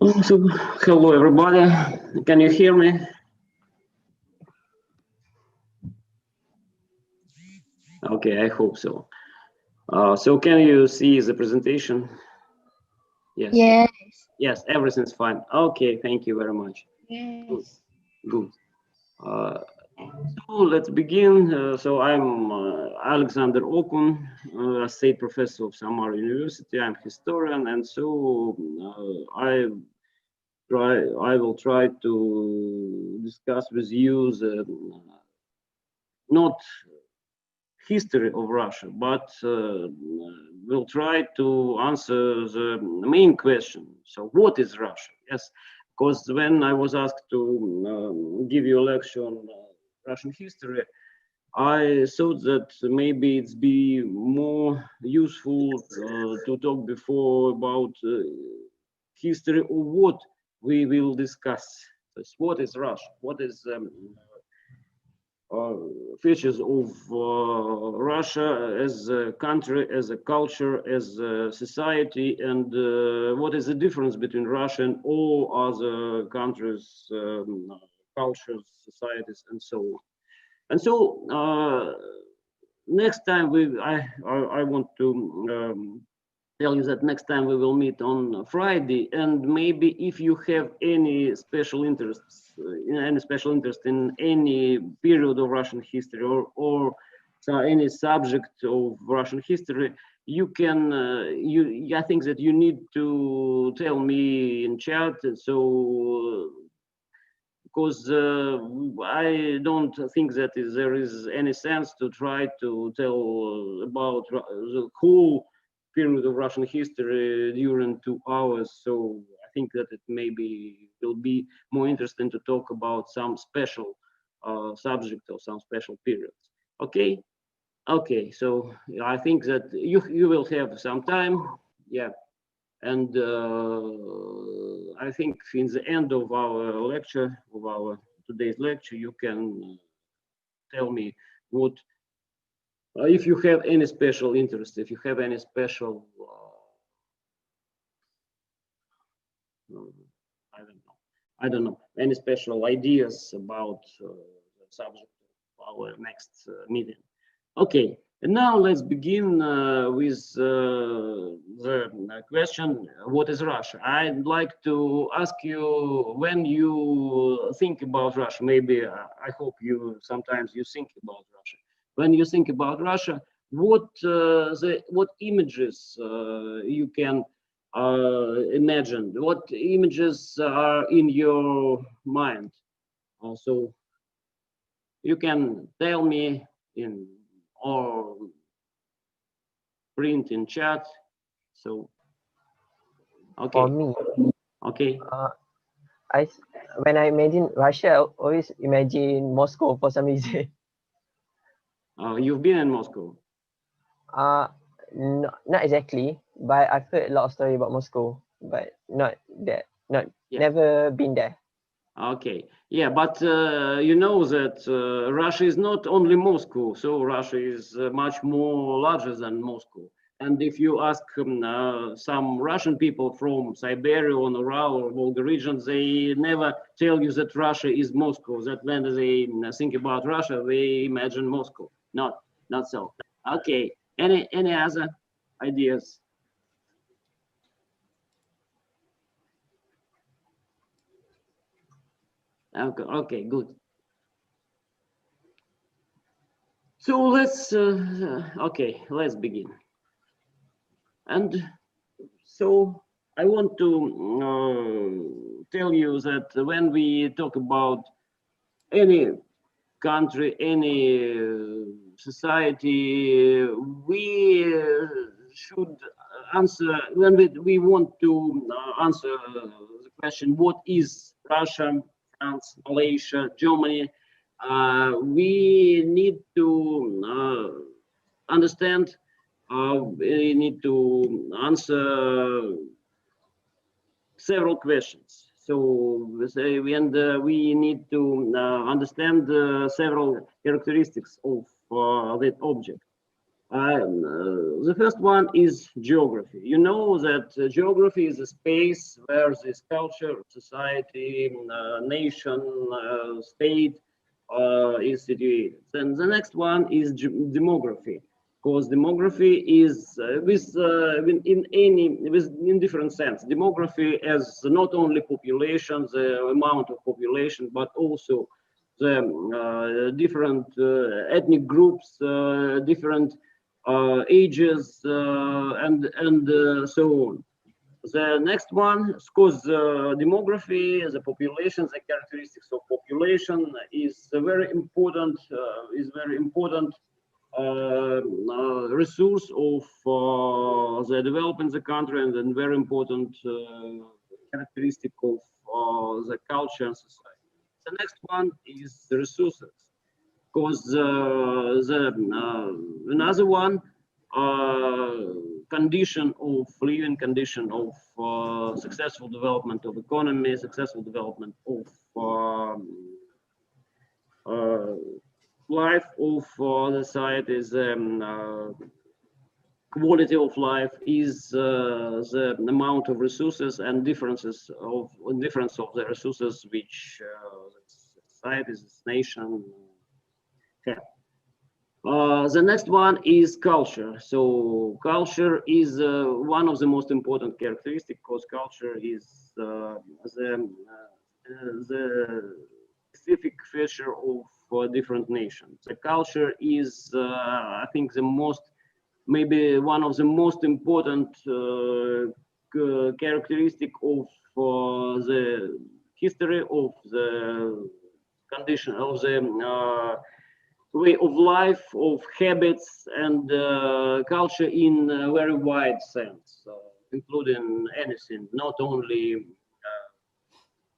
So, hello everybody. Can you hear me? Okay, I hope so. So can you see the presentation? Yes. Yes. Yes, everything's fine. Okay, thank you very much. Yes. Good. So let's begin. So I'm Alexander Okun, State Professor of Samara University. I'm historian, and so I will try to discuss with you the not history of Russia, but we'll try to answer the main question. So, what is Russia? Yes, because when I was asked to give you a lecture on Russian history, I thought that maybe it's be more useful to talk before about history of what we will discuss. So what is Russia? What is features of Russia as a country, as a culture, as a society, and what is the difference between Russia and all other countries, cultures, societies, and so on. And so next time I want to tell you that next time we will meet on Friday, and maybe if you have any special interests, in any period of Russian history or so any subject of Russian history, you can I think that you need to tell me in chat. So because I don't think that there is any sense to try to tell about the whole period of Russian history during 2 hours. So I think that it maybe will be more interesting to talk about some special subject or some special periods. Okay. Okay. So I think that you will have some time. Yeah. And I think in the end of our lecture, of our today's lecture, you can tell me what, if you have any special interest, if you have any special, I don't know, any special ideas about the subject of our next meeting. Okay. And now let's begin with the question, what is Russia? I'd like to ask you, when you think about Russia, maybe I hope you sometimes you think about Russia. When you think about Russia, what images you can imagine? What images are in your mind? Also, you can tell me in or print in chat. So, okay. For me, Okay. When I imagine Russia, I always imagine Moscow for some reason. You've been in Moscow? No, not exactly, but I've heard a lot of story about Moscow, but never been there. Okay, yeah, but you know that Russia is not only Moscow, so Russia is much more larger than Moscow. And if you ask some Russian people from Siberia or Ural or Volga region, they never tell you that Russia is Moscow. That when they think about Russia, they imagine Moscow. Not so. Okay. Any other ideas? Okay, good. So let's let's begin. And so I want to tell you that when we talk about any country, any society, we should answer, when we want to answer the question, what is Russia, France, Malaysia, Germany, we need to understand, we need to answer several questions. So we need to understand several characteristics of that object. The first one is geography. You know that geography is a space where this culture, society, nation, state is situated. Then the next one is demography, because demography is in different sense. Demography as not only population, the amount of population, but also the different ethnic groups, different ages, and so on. The next one, because demography, the population, the characteristics of population is a very important, resource of the development of the country, and a very important characteristic of the culture and society. The next one is the resources, because another one condition of living, condition of successful development of economy, successful development of life of the societies, quality of life is the amount of resources and difference of the resources which societies, this nation have. The next one is culture. So culture is one of the most important characteristics, because culture is the specific feature of different nations. The culture is, I think, maybe one of the most important characteristic of the history of the condition of the way of life, of habits, and culture in a very wide sense, including anything, not only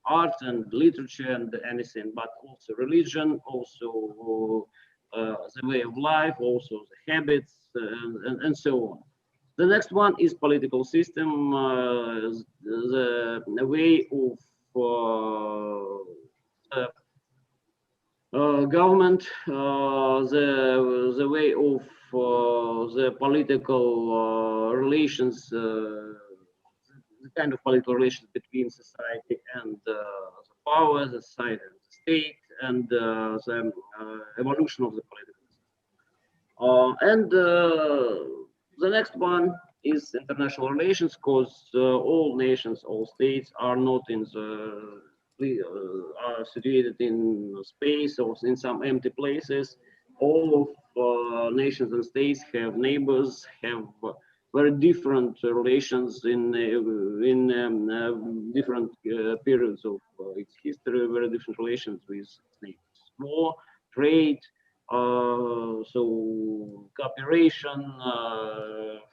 art and literature and anything, but also religion, also the way of life, also the habits, and so on. The next one is political system, the way of government, the way of the political relations, the kind of political relations between society and the power, the society and the state, and the evolution of the political system. And the next one is international relations, because all nations, all states are not in the are situated in space or in some empty places. All of nations and states have neighbors, have very different relations in different periods of its history, very different relations with its neighbors. War, trade, so cooperation,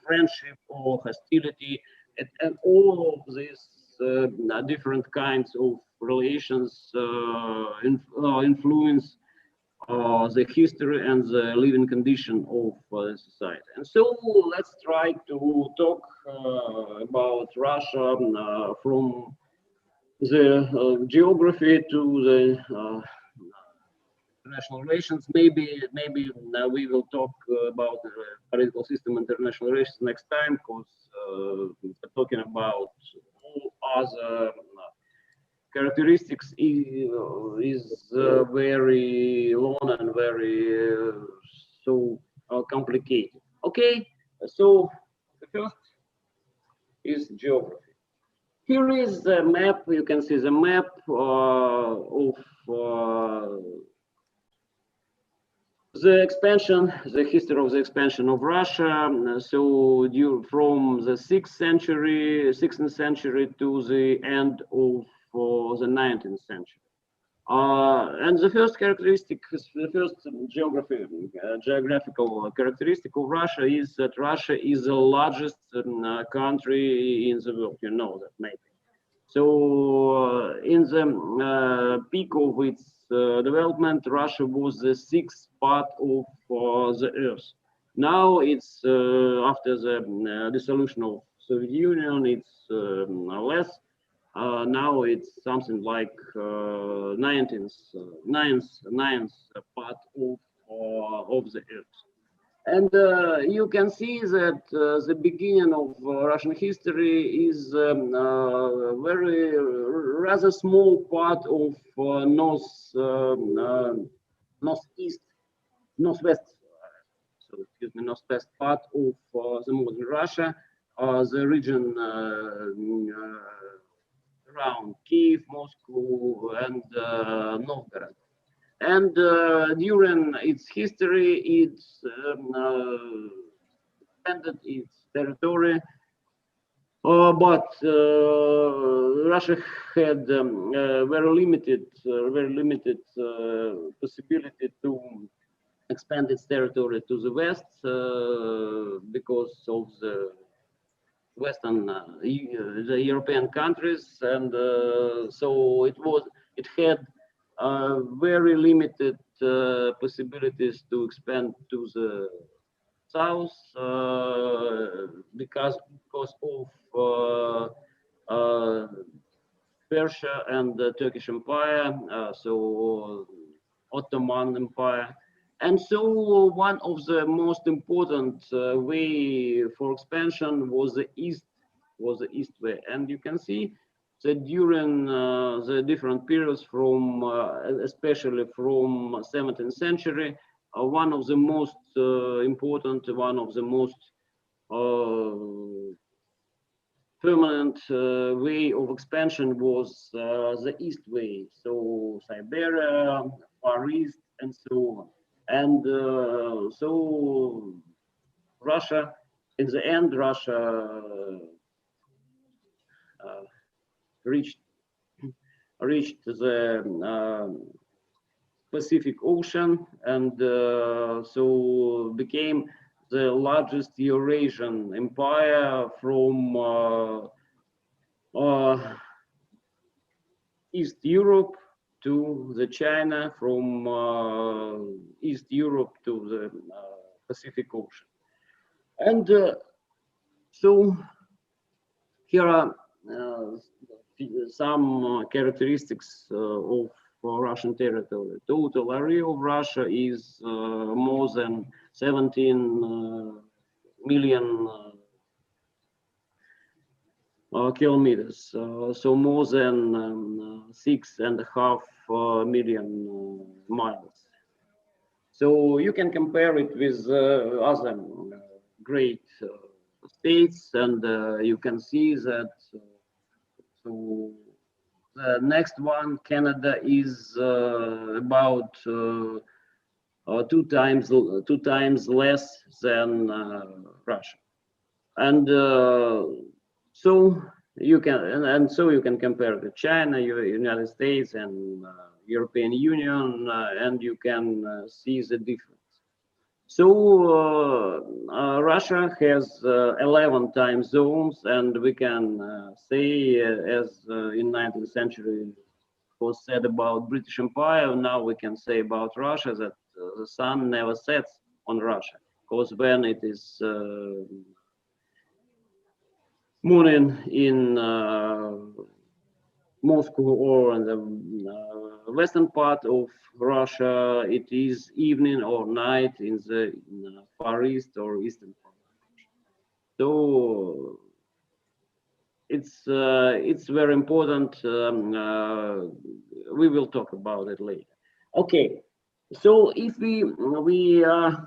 friendship or hostility, and all of these different kinds of relations influence the history and the living condition of the society. And so let's try to talk about Russia from the geography to the international relations. Maybe we will talk about the political system, international relations next time, because talking about all other characteristics is very long and very so complicated. Okay, so the first is geography. Here is the map. You can see the map of the expansion, the history of the expansion of Russia. So from the 16th century to the end of the 19th century. And the first characteristic, the first geographical characteristic of Russia is that Russia is the largest country in the world. You know that maybe. So in the peak of its development, Russia was the sixth part of the Earth. Now it's after the dissolution of Soviet Union, it's less. Now it's something like ninth part of the Earth. And you can see that the beginning of Russian history is very rather small part of northeast, northwest, so excuse me, northwest part of the modern Russia, the region around Kiev, Moscow, and Novgorod. And during its history, it expanded its territory, but Russia had very limited possibility to expand its territory to the west because of the Western, the European countries, and so it had very limited possibilities to expand to the south because of Persia and the Turkish Empire, so Ottoman Empire. And so one of the most important way for expansion was the east way. And you can see that during the different periods from, especially from 17th century, one of the most important, one of the most permanent way of expansion was the east way. So Siberia, Far East, and so on. And so Russia, in the end, Russia reached the Pacific Ocean, and so became the largest Eurasian empire from East Europe to the China, from East Europe to the Pacific Ocean. And so here are some characteristics of Russian territory. Total area of Russia is more than 17 million kilometers, so more than 6.5 million miles. So you can compare it with other great states, and you can see that so the next one, Canada, is about two times less than Russia, and so you can so you can compare to China, United States, and European Union, and you can see the difference. So Russia has 11 time zones, and we can say, as in 19th century was said about British Empire, now we can say about Russia that the sun never sets on Russia, because when it is morning in Moscow or in the western part of Russia, it is evening or night in the Far East or Eastern part. So it's very important. We will talk about it later. Okay, so if we are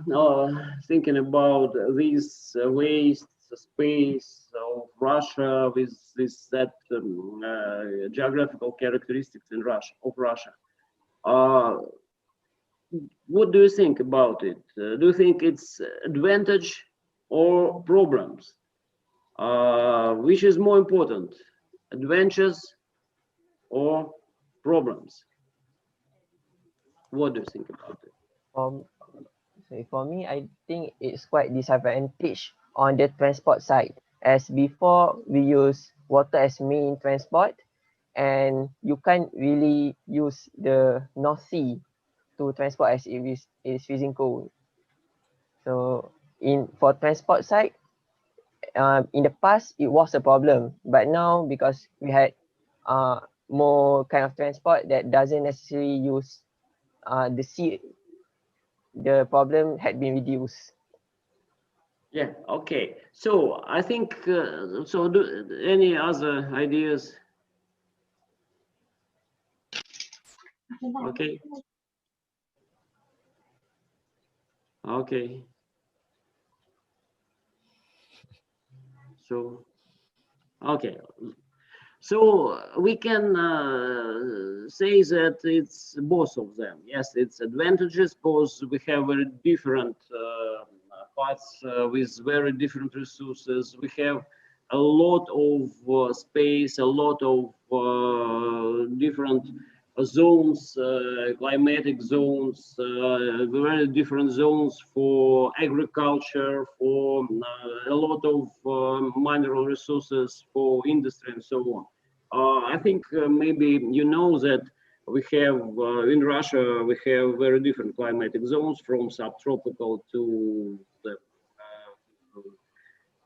thinking about these ways, space of Russia with that geographical characteristics in Russia. What do you think about it? Do you think it's advantage or problems? Which is more important, adventures or problems? What do you think about it? For me, I think it's quite disadvantage on the transport side, as before we use water as main transport, and you can't really use the North Sea to transport as it is freezing cold. So for transport side, in the past it was a problem, but now because we had more kind of transport that doesn't necessarily use the sea, the problem had been reduced. Yeah, okay. So I think, so any other ideas? Okay. Okay. So, okay. So we can say that it's both of them. Yes, it's advantages because we have very different parts with very different resources. We have a lot of space, a lot of different zones, climatic zones, very different zones for agriculture, for a lot of mineral resources for industry and so on. I think maybe you know that we have in Russia we have very different climatic zones from subtropical to the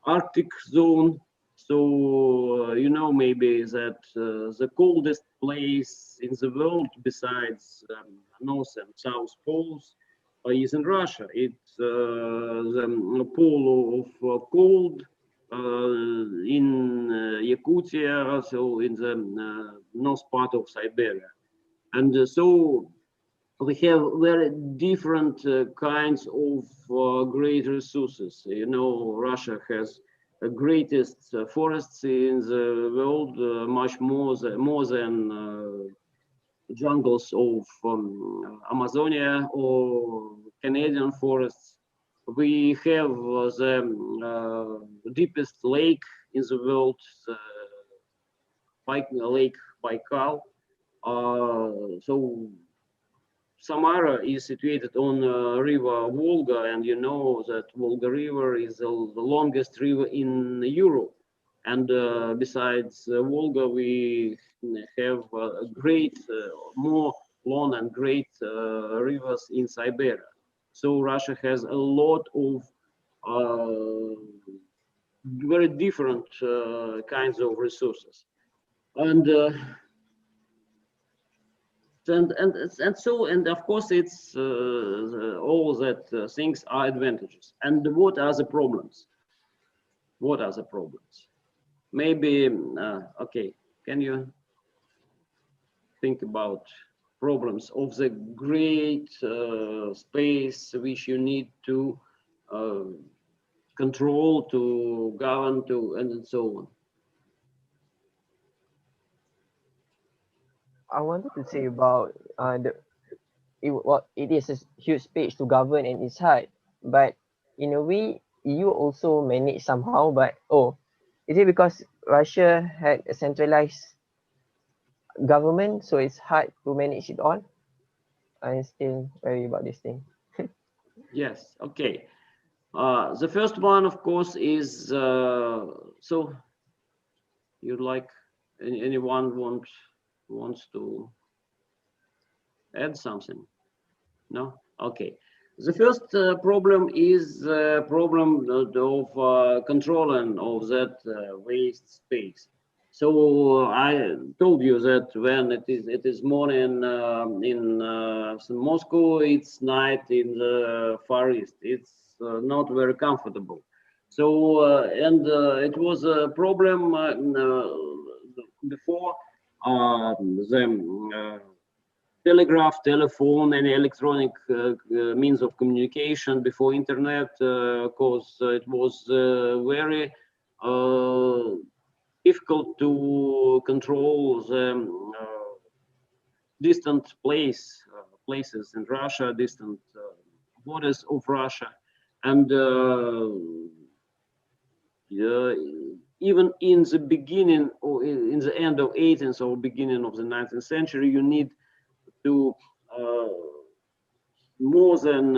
Arctic zone. So you know maybe that the coldest place in the world besides North and South poles is in Russia. It's the pole of cold in Yakutia, so in the north part of Siberia. And so we have very different kinds of great resources. You know, Russia has the greatest forests in the world, much more than jungles of Amazonia or Canadian forests. We have the deepest lake in the world, Lake Baikal. So Samara is situated on river Volga, and you know that Volga River is the longest river in Europe. And besides Volga, we have great, more long and great rivers in Siberia. So Russia has a lot of very different kinds of resources. And and of course it's all that things are advantages. And what are the problems? What are the problems? Maybe okay, can you think about problems of the great space which you need to control, to govern, to and so on? I wanted to say about it is a huge space to govern and it's hard, but in a way you also manage somehow. But is it because Russia had a centralized government, so it's hard to manage it all? I'm still worried about this thing. Yes, okay. The first one, of course, is so you'd like anyone wants to add something? No? Okay. The first problem is problem of controlling of that waste space. So I told you that when it is morning in Moscow, it's night in the Far East. It's not very comfortable. So and it was a problem before the telegraph, telephone, and electronic means of communication before internet, because it was very difficult to control the distant places in Russia, distant borders of Russia, and even in the beginning or in the end of 18th or beginning of the 19th century, you need to more than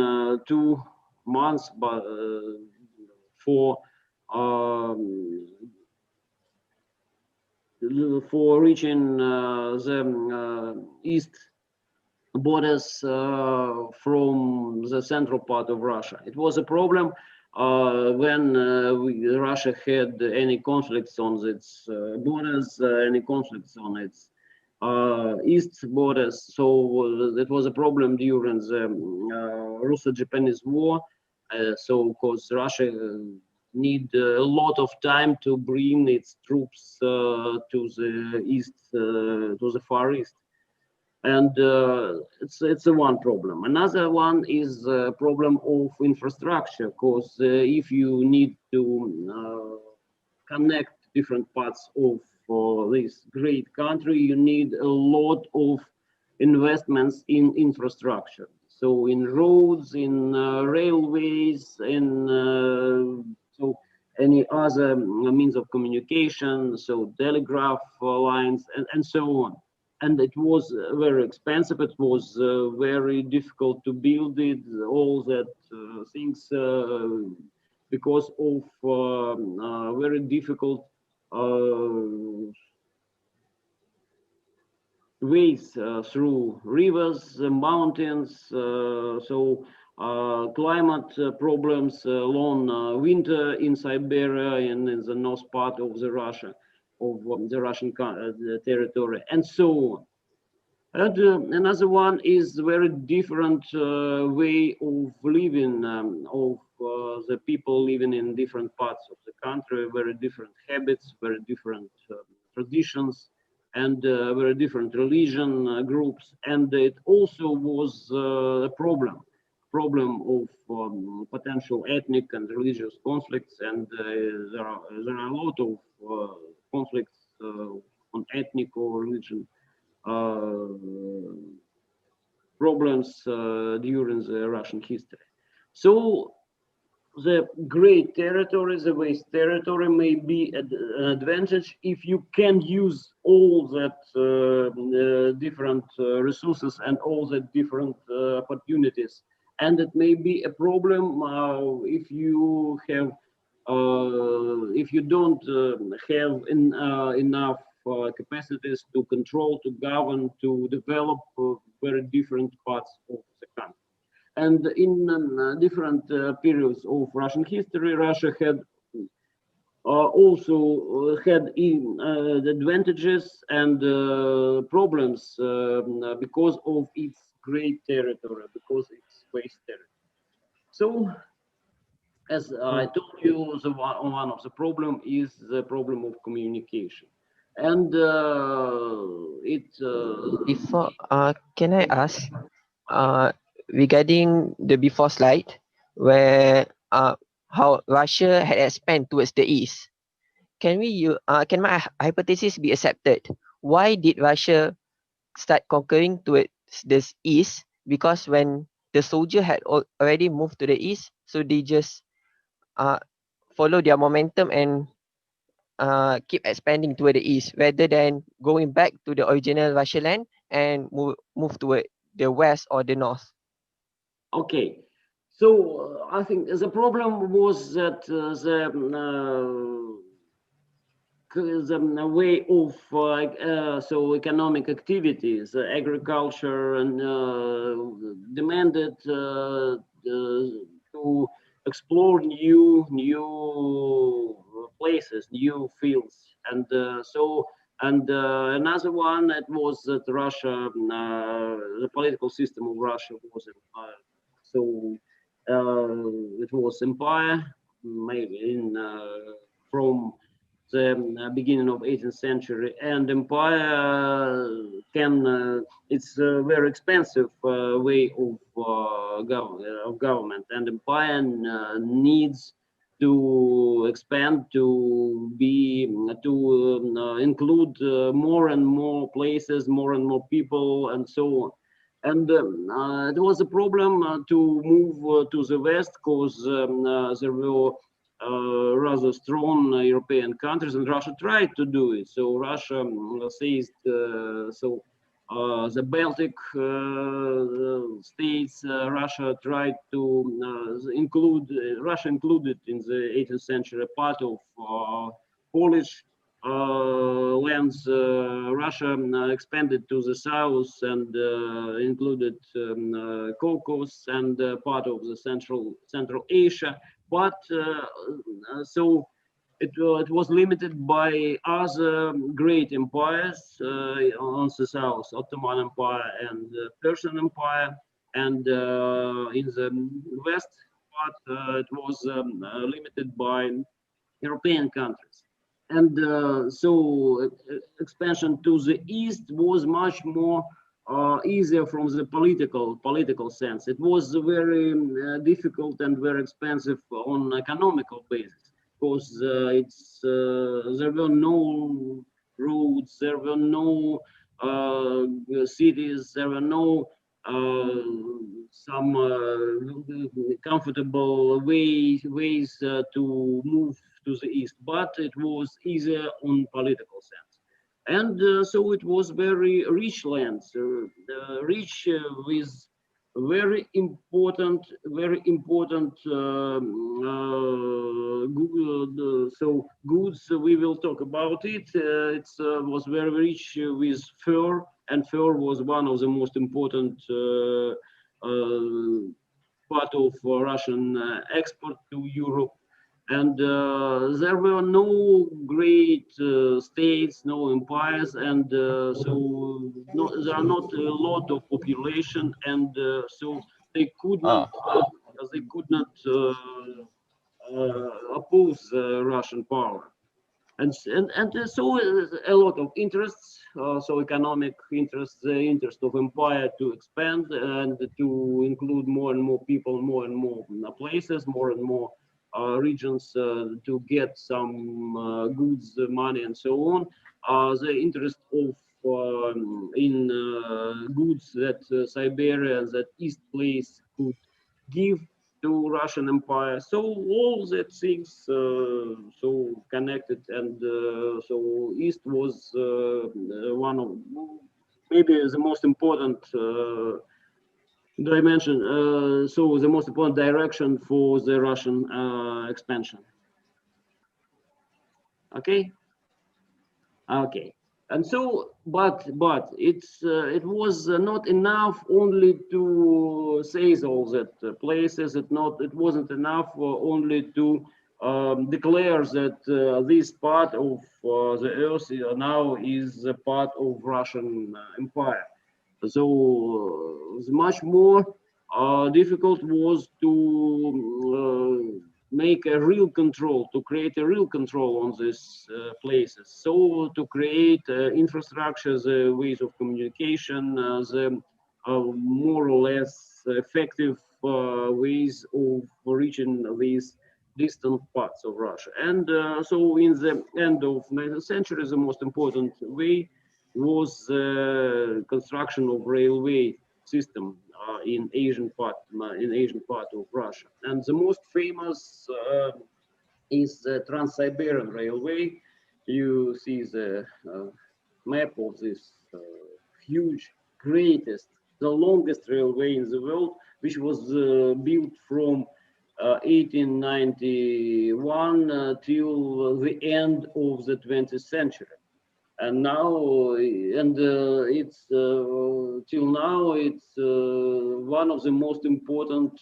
2 months, but for reaching the east borders from the central part of Russia. It was a problem when Russia had any conflicts on its borders, any conflicts on its east borders. So it was a problem during the Russo-Japanese War, So, because Russia need a lot of time to bring its troops to the east, to the far east, and it's a one problem. Another one is a problem of infrastructure, because if you need to connect different parts of this great country, you need a lot of investments in infrastructure. So in roads, in railways, in so any other means of communication, so telegraph lines, and so on. And it was very expensive. It was very difficult to build it. All that things because of very difficult ways through rivers, mountains, so climate problems, long winter in Siberia and in the north part of the Russia, of the Russian territory, and so on. And another one is very different way of living of the people living in different parts of the country, very different habits, very different traditions, and very different religion groups. And it also was a problem of potential ethnic and religious conflicts. And there are a lot of conflicts on ethnic or religion problems during the Russian history. So the great territory, the vast territory, may be an advantage if you can use all that different resources and all the different opportunities. And it may be a problem if you have if you don't have enough capacities to control, to govern, to develop very different parts of the country. And in different periods of Russian history, Russia had also had the advantages and problems because of its great territory, because it's vast territory. So, as I told you, one of the problem is the problem of communication, and Before, can I ask, regarding the before slide, where how Russia had expanded towards the east? Can my hypothesis be accepted? Why did Russia start conquering towards the east? Because when the soldier had already moved to the east, so they just follow their momentum and keep expanding toward the east rather than going back to the original Russia land and move toward the west or the north. Okay, so I think the problem was that the way of so economic activities, agriculture, and demanded to explore new places, new fields, and so. And another one, it was that Russia, the political system of Russia was so it was empire, maybe in from the beginning of 18th century, and empire can it's a very expensive way of government, and empire needs to expand, to be to include more and more places, more and more people, and so on. And it was a problem to move to the west, because there were rather strong European countries, and Russia tried to do it. So Russia seized the Baltic states. Russia tried to include, Russia included in the 18th century part of Polish lands. Russia expanded to the south and included Caucasus and part of the Central Asia. But so it was limited by other great empires on the south, Ottoman Empire and Persian Empire, and in the west, part it was limited by European countries. And so expansion to the east was much more easier from the political sense. It was very difficult and very expensive on economical basis because there were no roads, there were no cities, there were no some comfortable ways to move to the east, but it was easier on political sense. And so it was very rich lands, rich with very important so goods. We will talk about it. It was very rich with fur, and fur was one of the most important part of Russian export to Europe. And there were no great states, no empires, and so there are not a lot of population, and so they could not oppose Russian power. And so a lot of interests, so economic interests, the interest of empire to expand and to include more and more people, more and more places, more and more regions to get some goods, money, and so on. The interest of in goods that Siberia, that East place could give to Russian Empire. So all that things so connected, and so East was one of maybe the most important dimension, so the most important direction for the Russian expansion. Okay. And so, but it was not enough only to say all that places. It wasn't enough only to declare that this part of the earth now is a part of Russian Empire. So much more difficult was to make a real control, to create a real control on these places. So to create infrastructure, the ways of communication, the more or less effective ways of reaching these distant parts of Russia. And so in the end of 19th century, the most important way was construction of railway system in Asian part of Russia. And the most famous is the Trans-Siberian Railway. You see the map of this huge, greatest, the longest railway in the world, which was built from 1891 till the end of the 20th century. And now, it's till now, it's one of the most important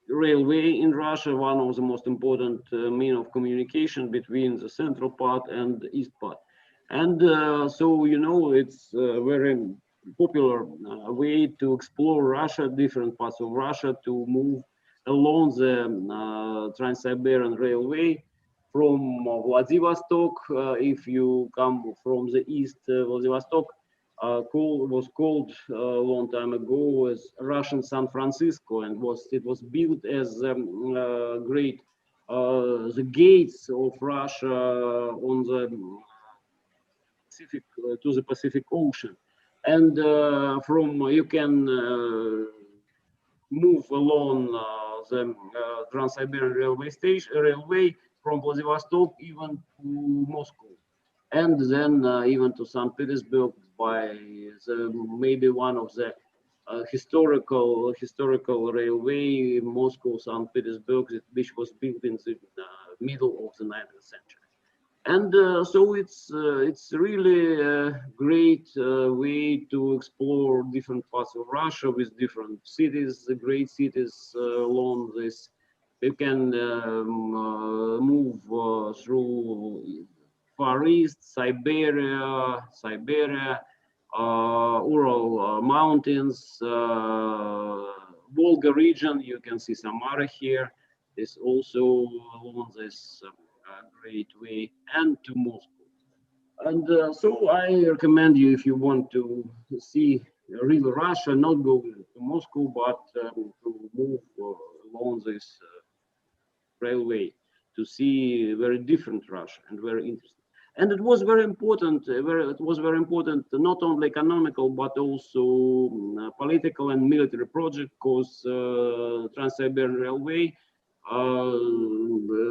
railway in Russia, one of the most important means of communication between the central part and the east part. And so, you know, it's a very popular way to explore Russia, different parts of Russia, to move along the Trans-Siberian Railway. From Vladivostok, if you come from the east, Vladivostok was called a long time ago as Russian San Francisco, and it was built as great the gates of Russia on the Pacific to the Pacific Ocean, and from you can move along the Trans-Siberian railway from Vladivostok even to Moscow, and then even to St. Petersburg by maybe one of the historical railway, Moscow St. Petersburg, which was built in the middle of the 19th century. And so it's really a great way to explore different parts of Russia with different cities, the great cities along this. You can move through Far East, Siberia, Ural Mountains, Volga region. You can see Samara here is also along this great way, and to Moscow. And so I recommend you, if you want to see real Russia, not go to Moscow, but to move along this railway to see very different Russia and very interesting. And it was very important. It was very important, not only economical but also political and military project, because Trans-Siberian Railway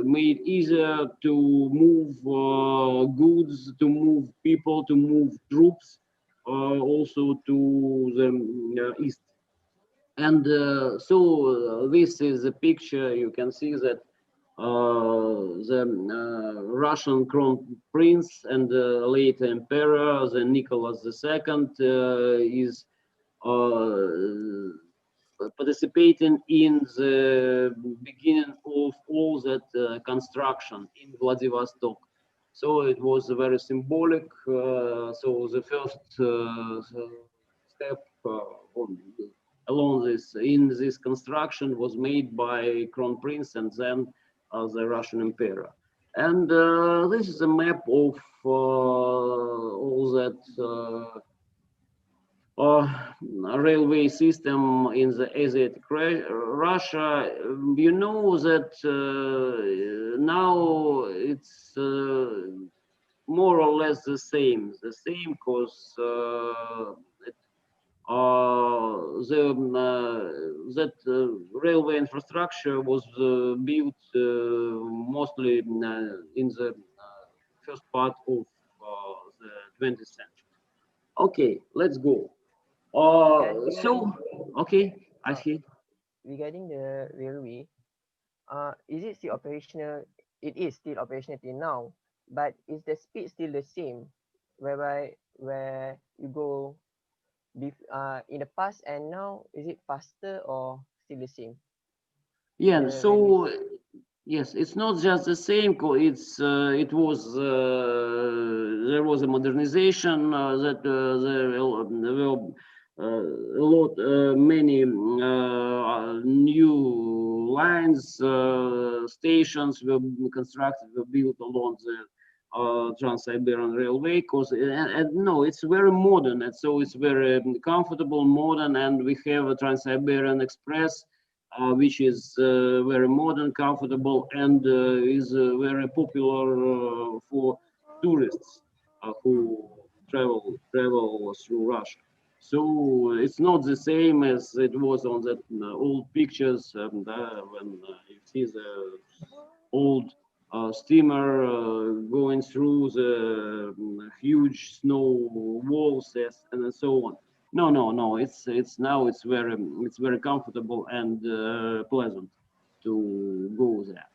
made easier to move goods, to move people, to move troops, also to the east. And so this is a picture. You can see that the Russian crown prince and late emperor, the Nicholas II, is participating in the beginning of all that construction in Vladivostok. So it was very symbolic. So the first step along this in this construction was made by Crown Prince and then the Russian Emperor. And this is a map of all that railway system in the Asiatic Russia. You know that now it's more or less the same because that railway infrastructure was built mostly in the first part of the 20th century. Okay, let's go. Okay, I see. Regarding the railway, is it still operational? It is still operational till now, but is the speed still the same? Whereby where you go in the past and now, is it faster or still the same? Yeah, so yes, it's not just the same. It was there was a modernization that there were many new lines, stations were constructed, were built along the Trans-Siberian Railway. Because no, it's very modern, and so it's very comfortable, modern, and we have a Trans-Siberian Express. Which is very modern, comfortable, and is very popular for tourists who travel through Russia. So it's not the same as it was on that old pictures, and when you see the old steamer going through the huge snow walls and so on. No. It's now it's very comfortable and pleasant to go there.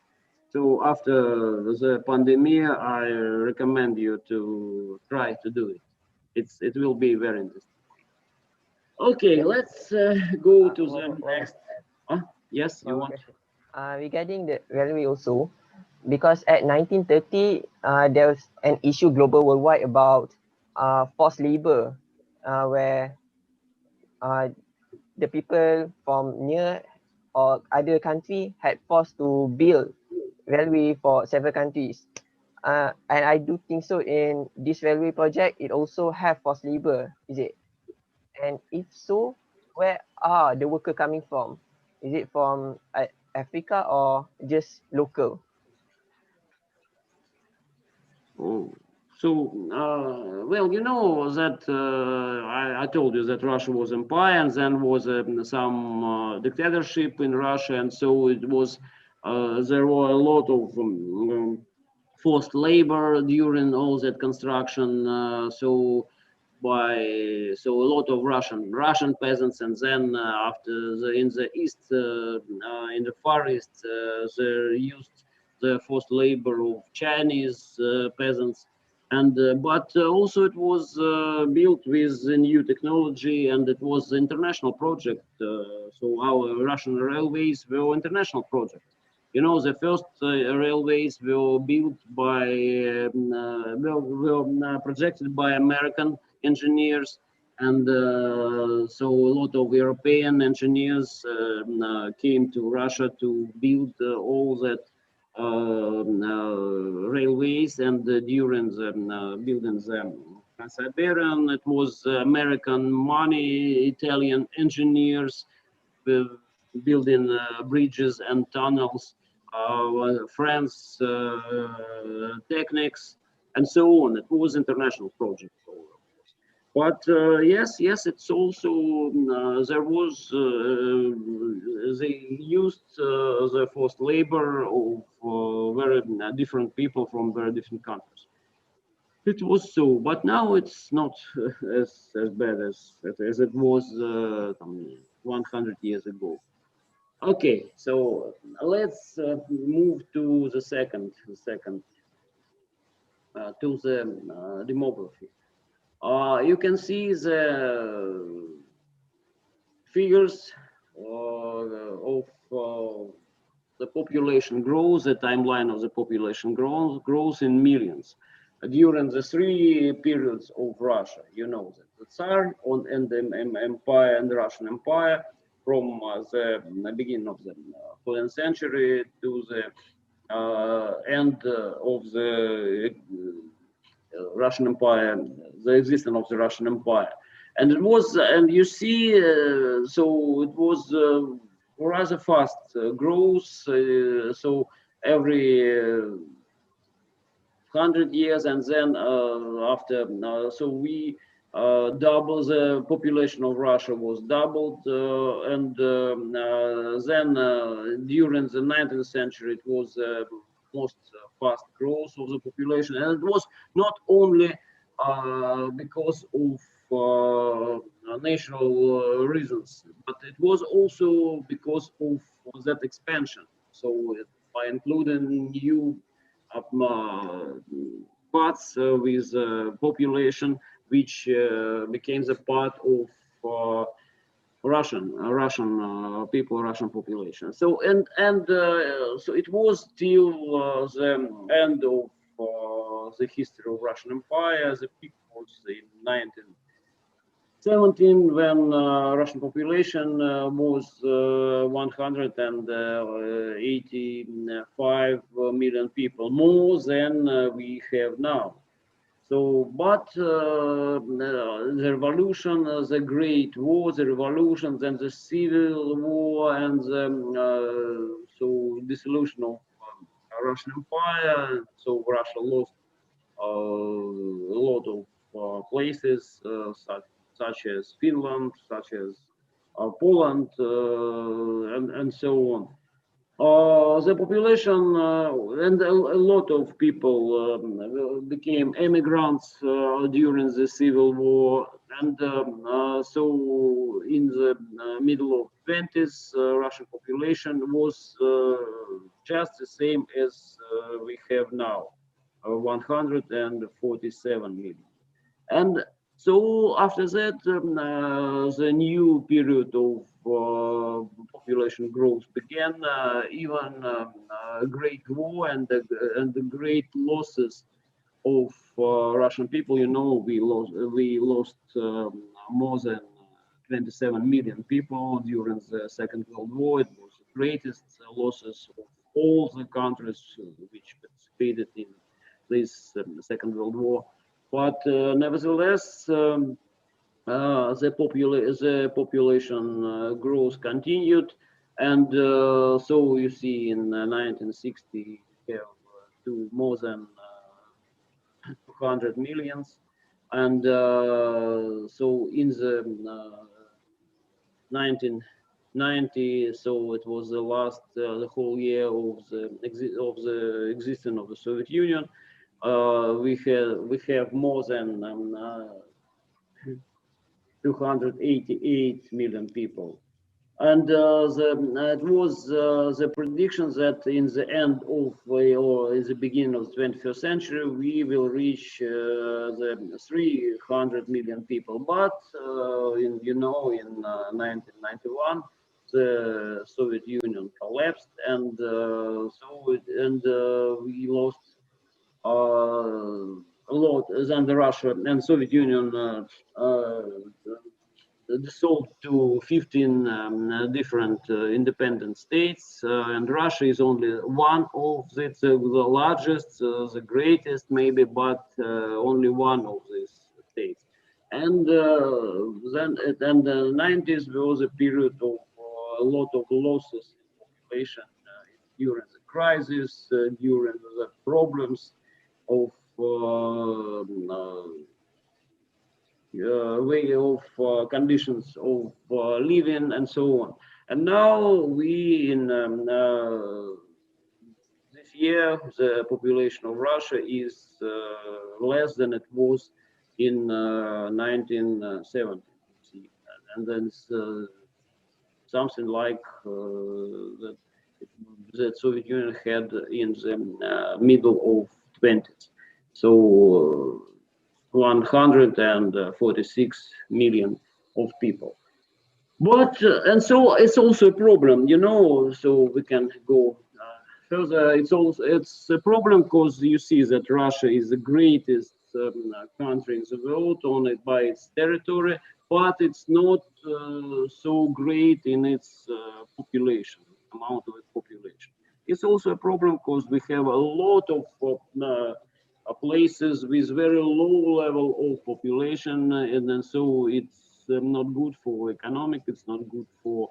So after the pandemic, I recommend you to try to do it. It will be very interesting. Okay, let's go to the next. Yes, you want? Regarding the railway also, because at 1930, there was an issue global worldwide about forced labor, where the people from near or other country had forced to build railway for several countries. And I do think so in this railway project, it also have forced labor, is it? And if so, where are the worker coming from? Is it from Africa or just local? Oh. So, well, you know that I told you that Russia was empire, and then was some dictatorship in Russia, and so it was. There were a lot of forced labor during all that construction. So a lot of Russian peasants, and then after in the east, in the Far East, they used the forced labor of Chinese peasants. And but also it was built with new technology, and it was an international project. So our Russian railways were international project. You know, the first railways were built by were projected by American engineers, And so a lot of European engineers came to Russia to build all that railways, and during the building the Trans-Siberian, it was American money, Italian engineers building bridges and tunnels, France techniques, and so on. It was international project. But yes, it's also there was they used the forced labor of very different people from very different countries. It was so, but now it's not as bad as it was 100 years ago. Okay, so let's move to the second to the demography. You can see the figures of the population growth, the timeline of the population grows in millions. During the three periods of Russia, you know that the Tsar and the Empire and the Russian Empire, from the beginning of the 14th century to the end of the Russian Empire, the existence of the Russian Empire. And it was, and you see, so it was rather fast growth. So every 100 years, and then after, so we double the population of Russia was doubled, and then during the 19th century it was most fast growth of the population, and it was not only because of natural reasons, but it was also because of that expansion. So by including new parts with population which became the part of Russian people, Russian population. So so it was till the end of the history of Russian Empire. The peak was in 1917 when Russian population was 185 million people, more than we have now. So, but the revolution, the Great War, the revolution, then the Civil War, and the so dissolution of Russian Empire. So Russia lost a lot of places, such as Finland, such as Poland, and so on. The population and a lot of people became immigrants during the Civil War, and so in the middle of 20th, Russian population was just the same as we have now, 147 million. And so after that, the new period of population growth began, even Great War and the great losses of Russian people. You know, we lost more than 27 million people during the Second World War. It was the greatest losses of all the countries which participated in this Second World War. But nevertheless, the population growth continued, and so you see in 1960 we have to more than 200 millions, and so in the 1990, so it was the last the whole year of the existence of the Soviet Union. We have more than 288 million people, and it was the prediction that in the end of or in the beginning of the 21st century we will reach the 300 million people. But in 1991 the Soviet Union collapsed, and we lost a a lot than the Russia and Soviet Union dissolved to 15 different independent states, and Russia is only one of the largest, the greatest maybe, but only one of these states. And then in the 90s there was a period of a lot of losses in population during the crisis, during the problems of way of conditions of living and so on. And now we in this year the population of Russia is less than it was in 1970, and then something like that the Soviet Union had in the middle of 20s. So 146 million of people. But and so it's also a problem, you know. So we can go further. It's a problem because you see that Russia is the greatest country in the world, only by its territory, but it's not so great in its population, amount of its population. It's also a problem because we have a lot of places with very low level of population, and then so it's not good for economic, it's not good for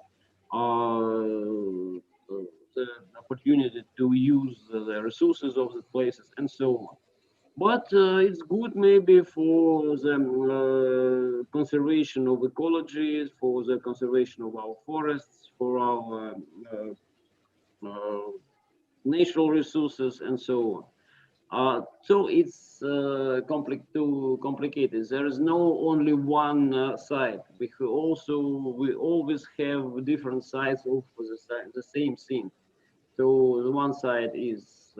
the opportunity to use the resources of the places and so on. But it's good maybe for the conservation of ecology, for the conservation of our forests, for our natural resources and so on. So it's too complicated. There is no only one side. We always have different sides of the same thing. So the one side is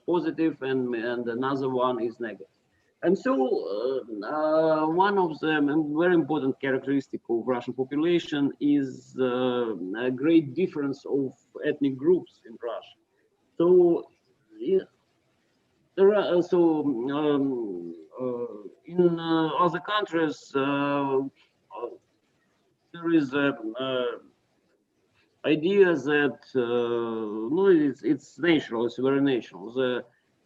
positive and another one is negative. And so one of the very important characteristic of Russian population is a great difference of ethnic groups in Russia. So there are also in other countries there is idea that no, it's natural, it's very natural. The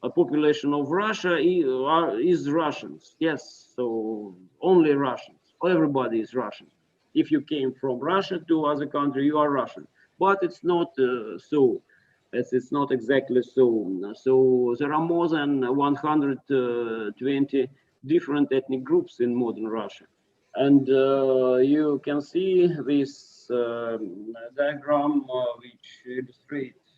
population of Russia is Russians, yes, so only Russians. Everybody is Russian. If you came from Russia to other country, you are Russian. But it's not so. It's not exactly so. So there are more than 120 different ethnic groups in modern Russia. And you can see this diagram which illustrates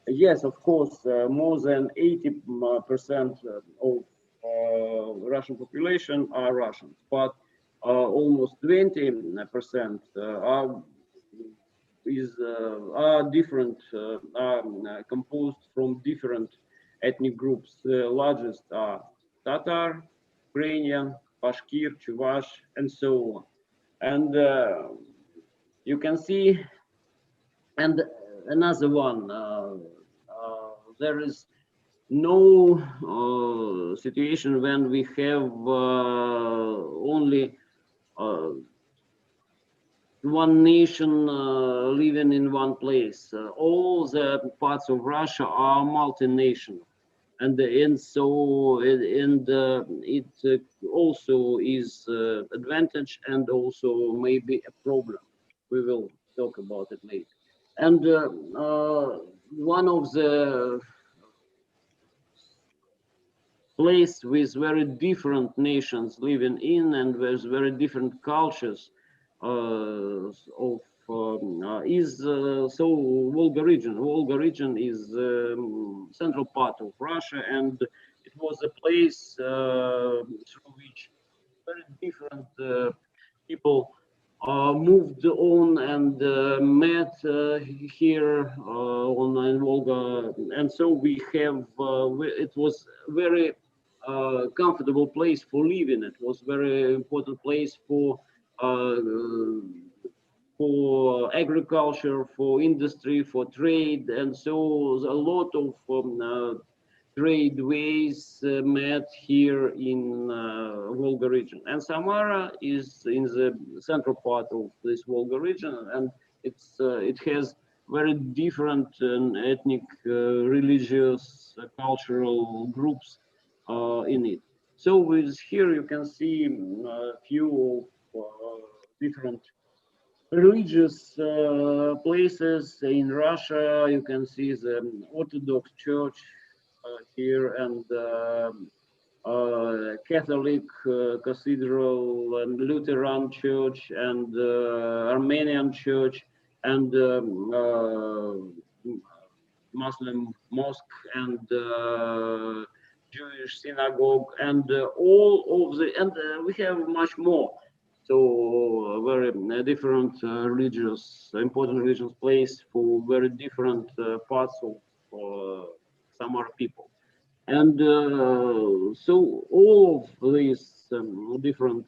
yes, of course, more than 80% of Russian population are Russians, but almost 20% are different, are composed from different ethnic groups. The largest are Tatar, Ukrainian, Bashkir, Chuvash, and so on. And you can see, and another one, there is no situation when we have only one nation living in one place. All the parts of Russia are multinational, and so it also is advantage and also maybe a problem. We will talk about it later. And one of the place with very different nations living in and with very different cultures is so Volga region. Volga region is central part of Russia, and it was a place through which very different people moved on and met here on Volga, and so we have. It was very comfortable place for living. It was very important place for agriculture, for industry, for trade, and so a lot of trade ways met here in Volga region. And Samara is in the central part of this Volga region, and it has very different ethnic, religious, cultural groups in it. So with here you can see a few of different religious places in Russia. You can see the Orthodox Church here, and Catholic Cathedral, and Lutheran Church, and Armenian Church, and Muslim mosque, and Jewish synagogue, and all of the, and we have much more. So very different religious, important religious place for very different parts of Samar people. And so all of these different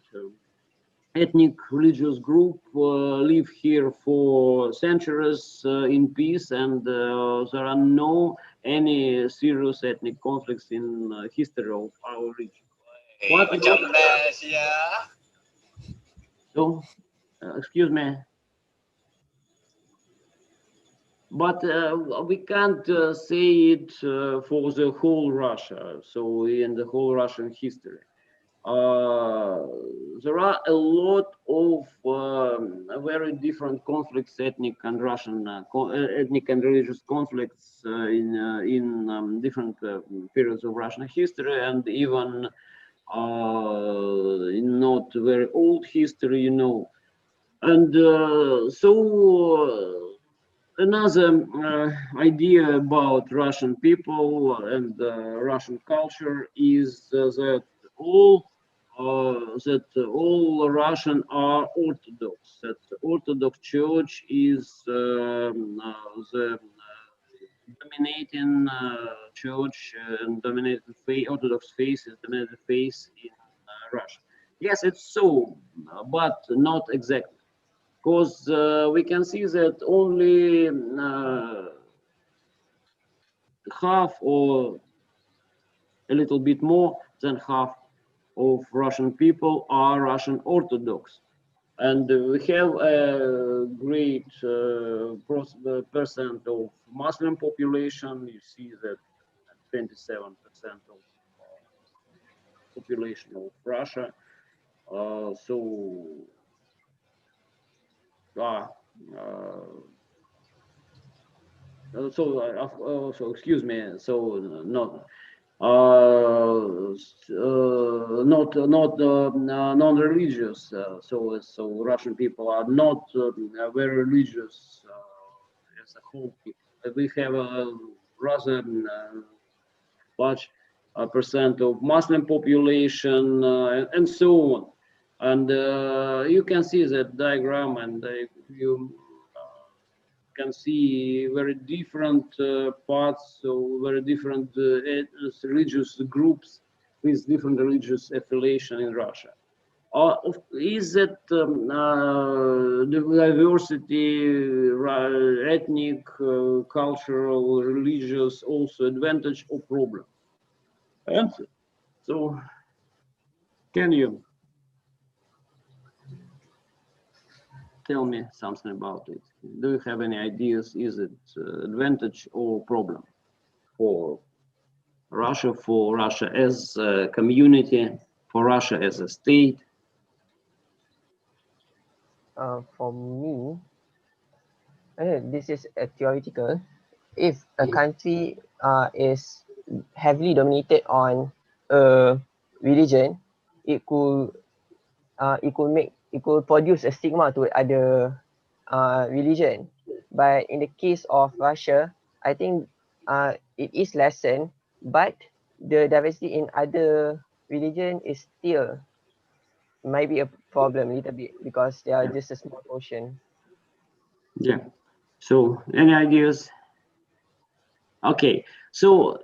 ethnic religious group live here for centuries in peace, and there are no any serious ethnic conflicts in history of our region. So, excuse me, but we can't say it for the whole Russia. So in the whole Russian history. There are a lot of very different conflicts, ethnic and Russian, ethnic and religious conflicts in different periods of Russian history, and even in not very old history, you know. And so another idea about Russian people and Russian culture is that all Russian are Orthodox. That the Orthodox Church is the dominating church and dominating faith. Orthodox faith is dominating faith in Russia. Yes, it's so, but not exactly, because we can see that only half or a little bit more than half of Russian people are Russian Orthodox. And we have a great percent of Muslim population. You see that 27% of population of Russia. So excuse me. So not non-religious. So Russian people are not very religious as a whole. We have a rather large percent of Muslim population and so on. And you can see that diagram, and you can see very different parts, so very different religious groups with different religious affiliation in Russia. Is that the diversity, ethnic, cultural, religious, also advantage or problem? And so, can you tell me something about it? Do you have any ideas? Is it advantage or problem for Russia as a community, for Russia as a state? For me, this is a theoretical. If a country is heavily dominated on a religion, it could produce a stigma to other religion. But in the case of Russia, I think it is lessened, but the diversity in other religion is still might be a problem a little bit, because they are just a small portion. Yeah. So any ideas? Okay. So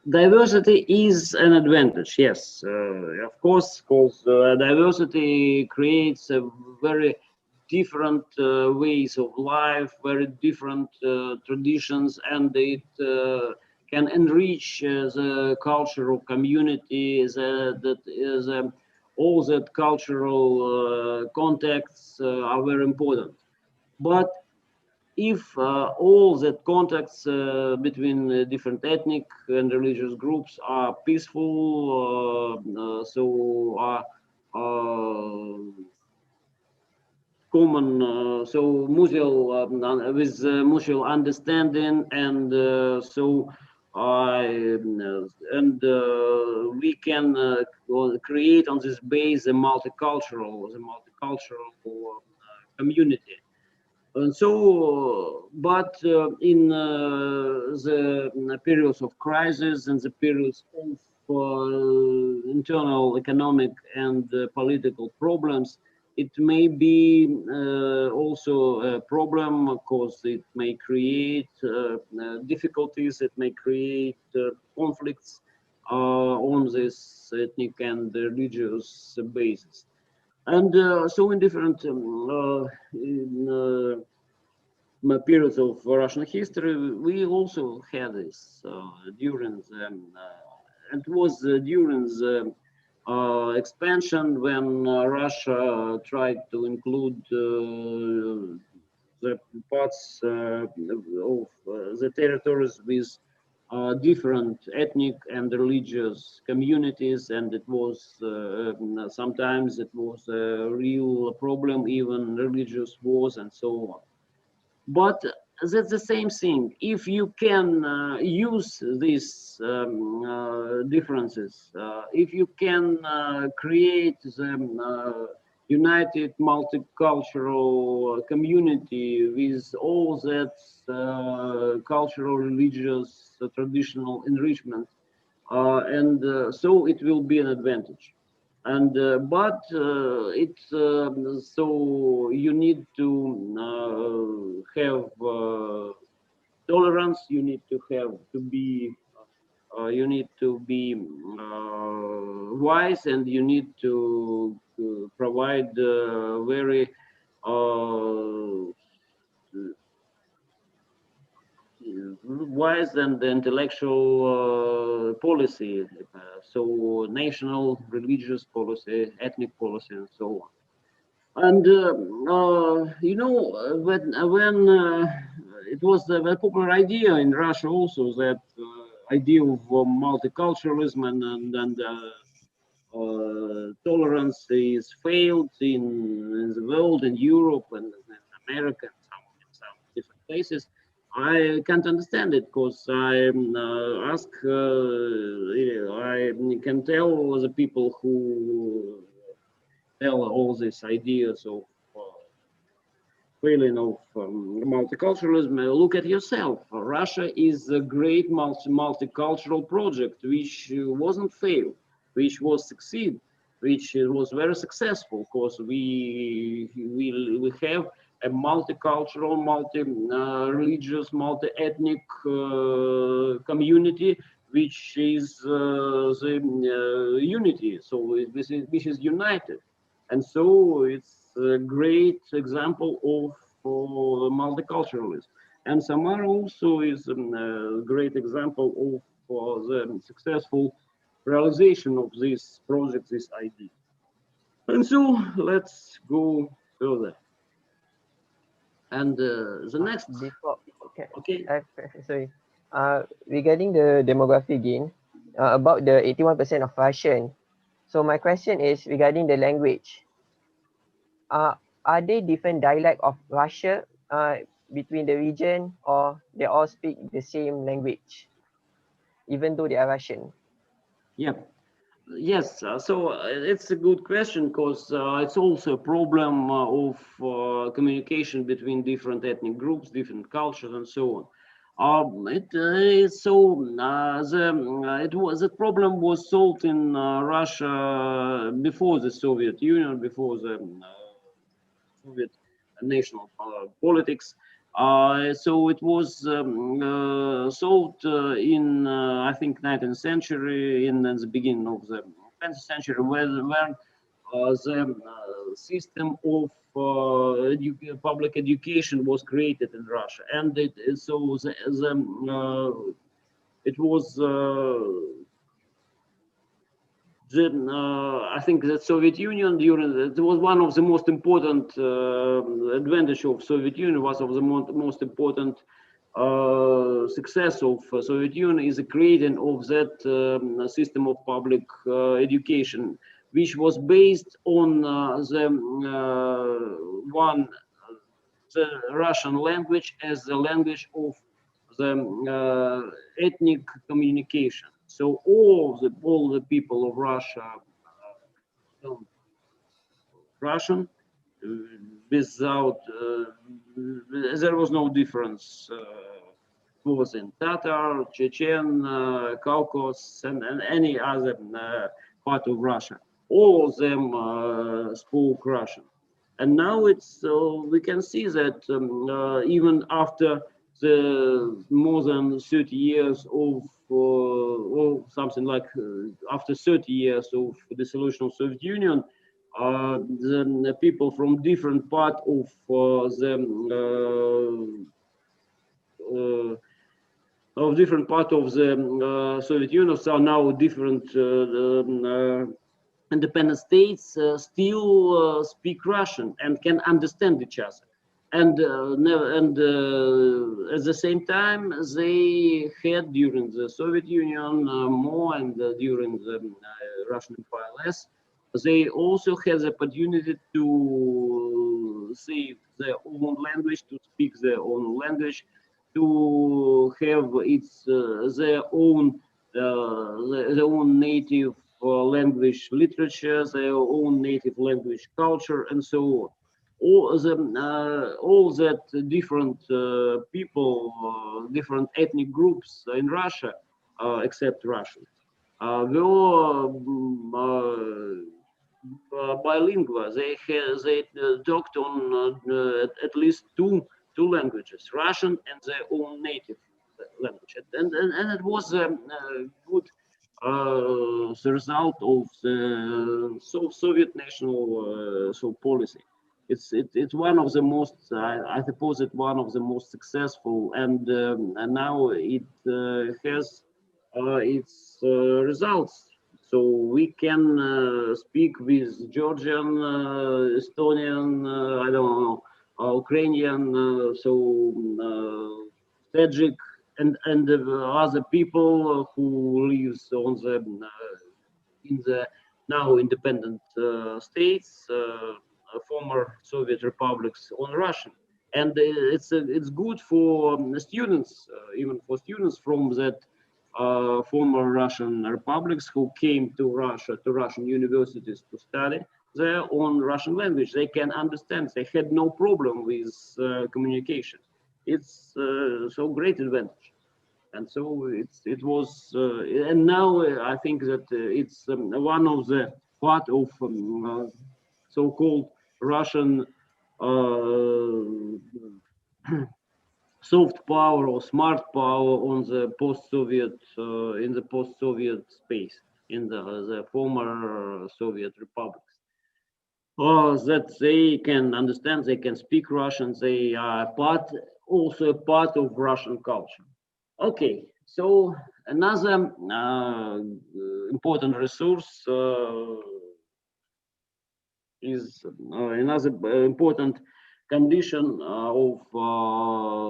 diversity is an advantage, yes, of course, because diversity creates a very different ways of life, very different traditions, and it can enrich the cultural community, that is all that cultural contacts are very important. But if all that contacts between different ethnic and religious groups are peaceful, so are common, so mutual with mutual understanding, and so and we can create on this base a multicultural community. And so, but in the periods of crisis and the periods of internal economic and political problems, it may be also a problem because it may create difficulties, it may create conflicts on this ethnic and religious basis. And so in different periods of Russian history, we also had this during the, it was during the expansion when Russia tried to include the parts of the territories with different ethnic and religious communities, and it was sometimes it was a real problem, even religious wars and so on. But that's the same thing. If you can use these differences, if you can create the united multicultural community with all that cultural, religious, traditional enrichment, and so it will be an advantage. And but it's so you need to have tolerance. You need to be wise, and you need to provide very wise and intellectual policy, so national, religious policy, ethnic policy, and so on. And you know, when it was a very popular idea in Russia also, that idea of multiculturalism and tolerance is failed in the world, in Europe and in America, and some different places. I can't understand it because I I can tell the people who tell all these ideas of failing of multiculturalism. Look at yourself. Russia is a great multicultural project which wasn't failed, which was succeed, which was very successful because we have a multicultural, multi-religious, multi-ethnic community, which is the unity. So which is united, and so it's a great example of multiculturalism. And Samara also is a great example of the successful realization of this project, this idea. And so let's go further. And the next. Before, okay. Sorry. Regarding the demography again, about the 81% of Russian. So my question is regarding the language. Are they different dialect of Russia between the region, or they all speak the same language, even though they are Russian? Yeah. Yes, so it's a good question because it's also a problem of communication between different ethnic groups, different cultures, and so on. The problem was solved in Russia before the Soviet Union, before the Soviet national politics. So it was solved in, I think, 19th century, in the beginning of the 20th century, when the system of public education was created in Russia, and so the it was I think the Soviet Union it was one of the most important advantage of Soviet Union, was of the most important success of Soviet Union is the creating of that system of public education, which was based on the Russian language as the language of the ethnic communication. So all the people of Russia learned Russian without there was no difference. Was in Tatar, Chechen, Caucasus, and any other part of Russia. All of them spoke Russian. And now it's we can see that even after the more than 30 years of or something like after 30 years of dissolution of Soviet Union, the people from different part of different part of the Soviet Union are now different independent states still speak Russian and can understand each other. And at the same time, they had during the Soviet Union more and during the Russian Empire less, they also had the opportunity to say their own language, to speak their own language, to have their own native language literature, their own native language culture, and so on. All that different people, different ethnic groups in Russia, except Russian, were bilingual. They talked on at least two languages, Russian and their own native language, and it was good. The result of the Soviet national policy. It's one of the most I suppose it's one of the most successful, and now it has its results. So we can speak with Georgian, Estonian, I don't know, Ukrainian, Tajik, and other people who lives on the in the now independent states, former Soviet republics, on Russian, and it's good for students, even for students from that former Russian republics who came to Russia, to Russian universities to study their own Russian language. They can understand. They had no problem with communication. It's so great advantage. And so it was, and now I think that it's one of the part of so-called Russian soft power or smart power on the post-Soviet in the post-Soviet space, in the former Soviet republics. That they can understand, they can speak Russian, they are also part of Russian culture. Okay, so another important resource is another important condition of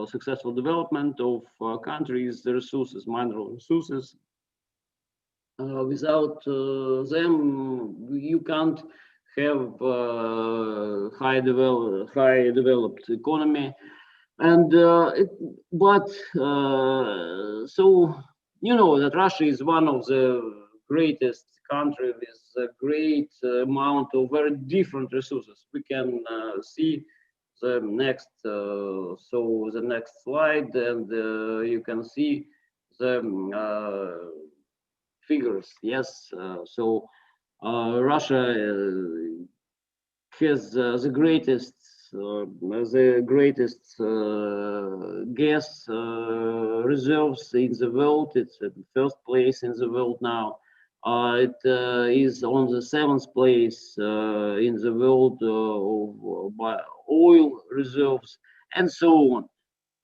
successful development of countries, the resources, mineral resources. Without them, you can't have high developed economy. And so you know that Russia is one of the greatest country with a great amount of very different resources. We can see the next the next slide, and you can see the figures. Yes, Russia has the greatest gas reserves in the world. It's at first place in the world now. It is on the 7th place in the world by oil reserves, and so on.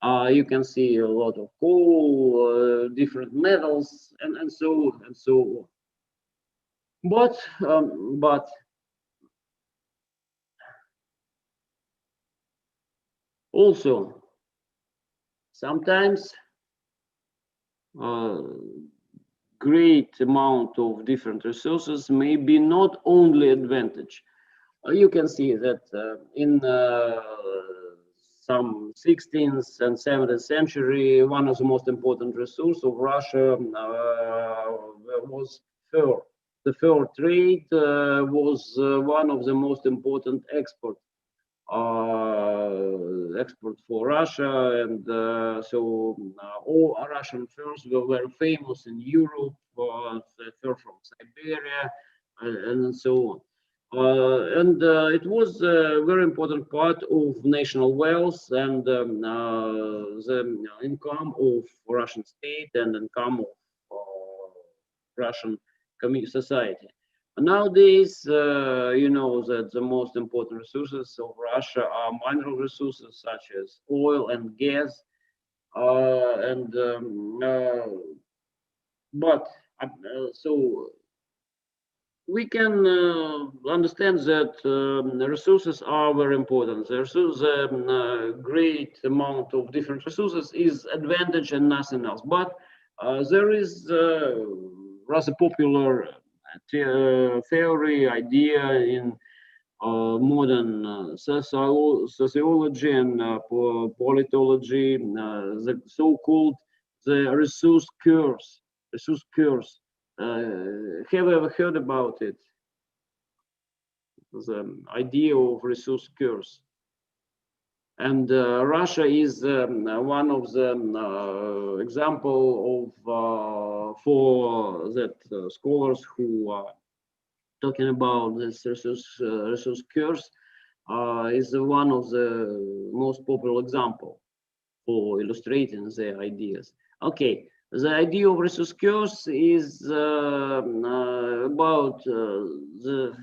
You can see a lot of coal, different metals, and so on and so on. But also sometimes great amount of different resources may be not only advantage. You can see that in some 16th and 17th century, one of the most important resources of Russia was fur. The fur trade was one of the most important export for Russia, and so all Russian furs were very famous in Europe, the fur from Siberia, and so on. It was a very important part of national wealth and the income of Russian state and income of Russian society. Nowadays, you know that the most important resources of Russia are mineral resources such as oil and gas. But so we can understand that the resources are very important. There's a great amount of different resources is advantage and nothing else. But there is rather popular theory, idea in modern sociology and politology, the so-called the resource curse. Resource curse. Have you ever heard about it? The idea of resource curse. And Russia is one of the example of for that scholars who are talking about this resource curse is one of the most popular example for illustrating their ideas. Okay, the idea of resource curse is about the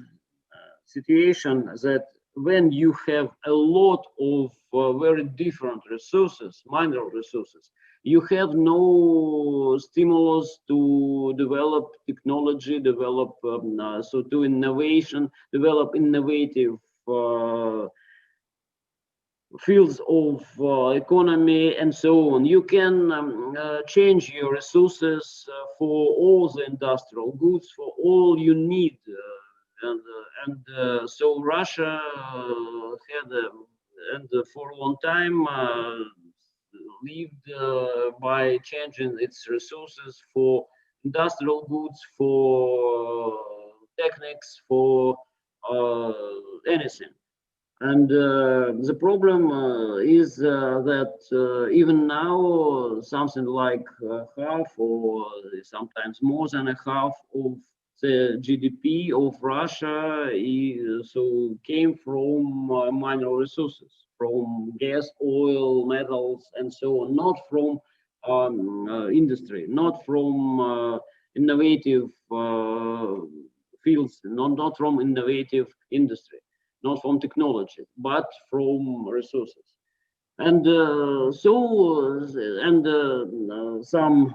situation that when you have a lot of very different resources, mineral resources, you have no stimulus to develop technology, develop so to innovation, develop innovative fields of economy and so on. You can change your resources for all the industrial goods, for all you need. So Russia had, and for a long time, lived by changing its resources for industrial goods, for techniques, for anything. And the problem is that even now, something like half or sometimes more than a half of the GDP of Russia so came from mineral resources, from gas, oil, metals, and so on, not from industry, not from innovative fields, not from innovative industry, not from technology, but from resources. And some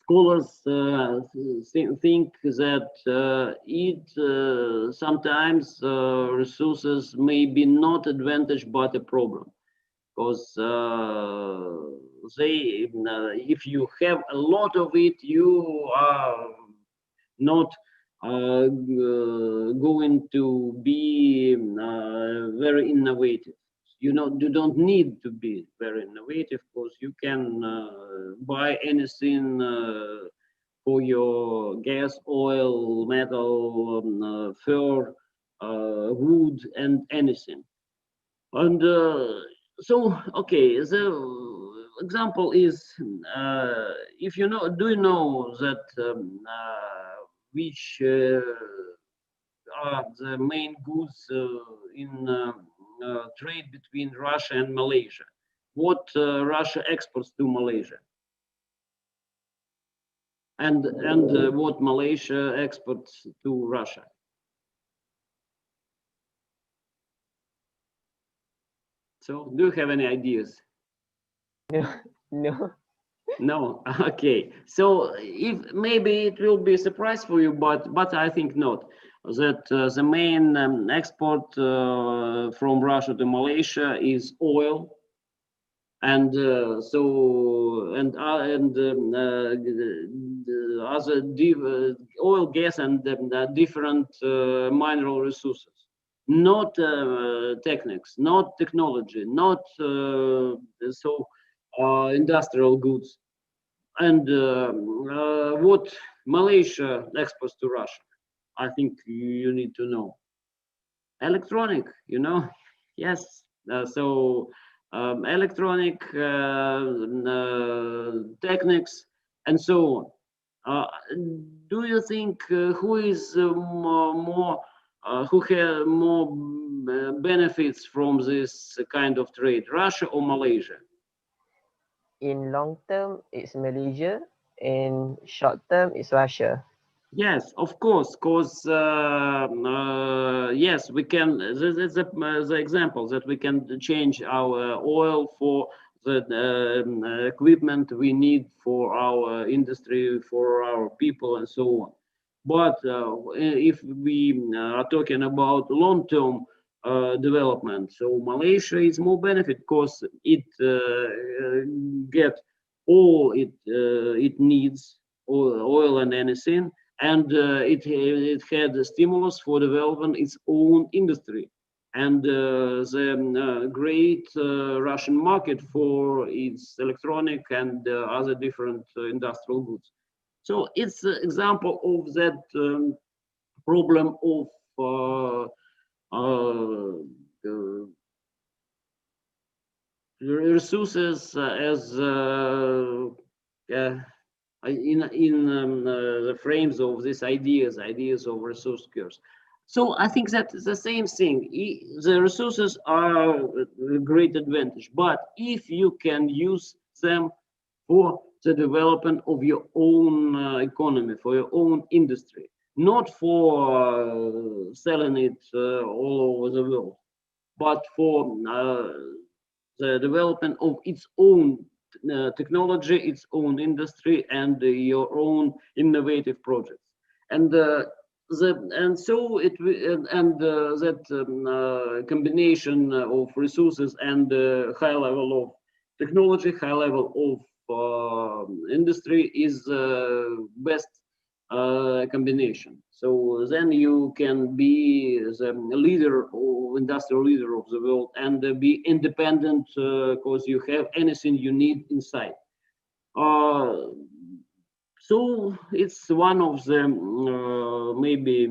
scholars think that it sometimes resources may be not advantage but a problem, because they if you have a lot of it, you are not going to be very innovative. You don't need to be very innovative, because you can buy anything for your gas, oil, metal, fur, wood, and anything. And so, okay, the example is if you know, do you know that which are the main goods in trade between Russia and Malaysia? What Russia exports to Malaysia? And what Malaysia exports to Russia? So do you have any ideas? No. No. Okay. So if maybe it will be a surprise for you, but I think not. That the main export from Russia to Malaysia is oil, and the other oil, gas, and different mineral resources, not techniques, not technology, not industrial goods. And what Malaysia exports to Russia, I think you need to know. Electronic, yes. Electronic techniques and so on. Do you think who is who have more benefits from this kind of trade, Russia or Malaysia? In long term, it's Malaysia. In short term, it's Russia. Yes, of course, because yes, we can. That's the example that we can change our oil for the equipment we need for our industry, for our people, and so on. But if we are talking about long-term development, so Malaysia is more benefit because it get all it needs, oil and anything, and it had a stimulus for developing its own industry, and the great Russian market for its electronic and other different industrial goods. So it's an example of that problem of resources as the frames of these ideas of resource curves. So I think that the same thing. The resources are a great advantage, but if you can use them for the development of your own economy, for your own industry, not for selling it all over the world, but for the development of its own technology, its own industry, and your own innovative projects. And so that combination of resources and high level of technology, high level of industry is best combination. So then you can be the leader or industrial leader of the world and be independent because you have anything you need inside. So it's one of the maybe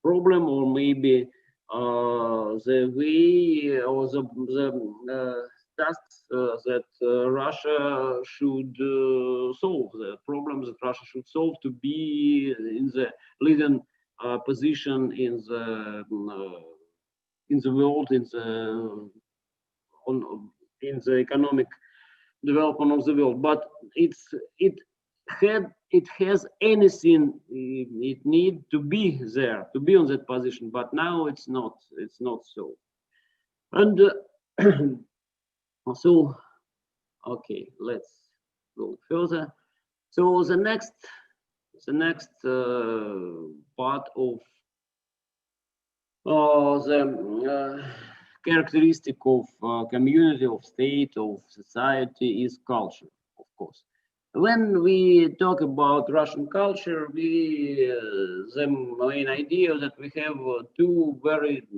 problem, or maybe the way or the tasks that Russia should solve, the problems that Russia should solve to be in the leading position in the world, in the economic development of the world. But it has anything it need to be there, to be on that position. But now it's not so. And so, okay, let's go further. So the next part of the characteristic of community, of state, of society is culture, of course. When we talk about Russian culture, the main idea that we have two very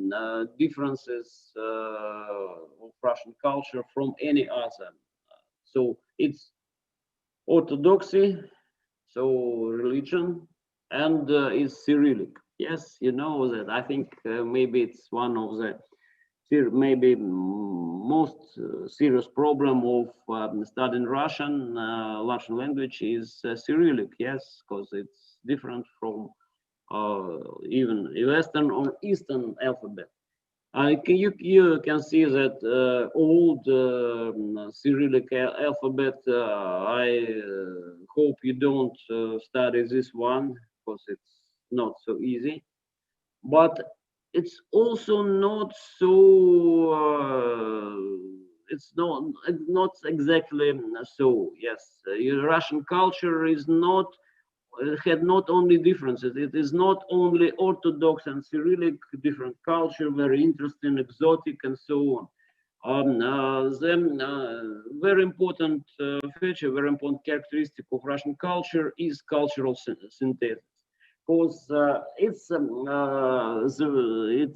differences of Russian culture from any other. So it's orthodoxy, so religion, and it's Cyrillic. Yes, you know that. I think maybe it's one of the maybe most serious problem of studying Russian language is Cyrillic. Yes, because it's different from even Western or Eastern alphabet. You can see that old Cyrillic alphabet. I hope you don't study this one because it's not so easy. But it's also not so. It's not exactly so. Yes, Russian culture is not had not only differences. It is not only Orthodox and Cyrillic different culture, very interesting, exotic, and so on. The very important feature, very important characteristic of Russian culture is cultural synthesis, because it's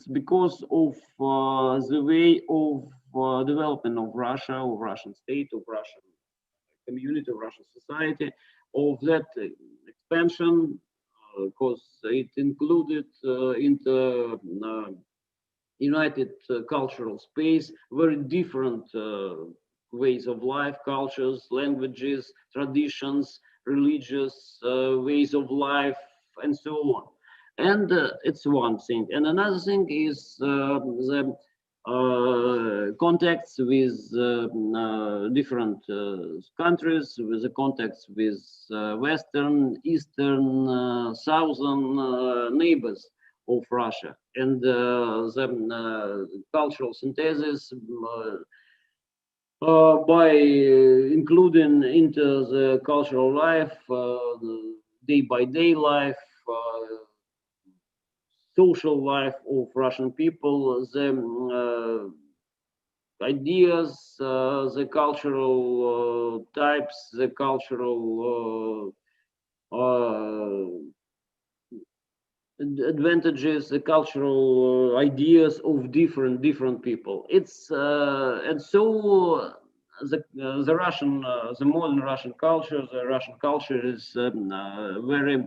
because of the way of development of Russia, of Russian state, of Russian community, of Russian society, of that expansion, because it included into united cultural space, very different ways of life, cultures, languages, traditions, religious ways of life, and so on. And it's one thing. And another thing is the contacts with different countries, with the contacts with Western, Eastern, Southern neighbors of Russia, and the cultural synthesis by including into the cultural life, day-by-day life, social life of Russian people, the ideas, the cultural types, the cultural advantages, the cultural ideas of different people. It's and so the Russian, the modern Russian culture, the Russian culture is very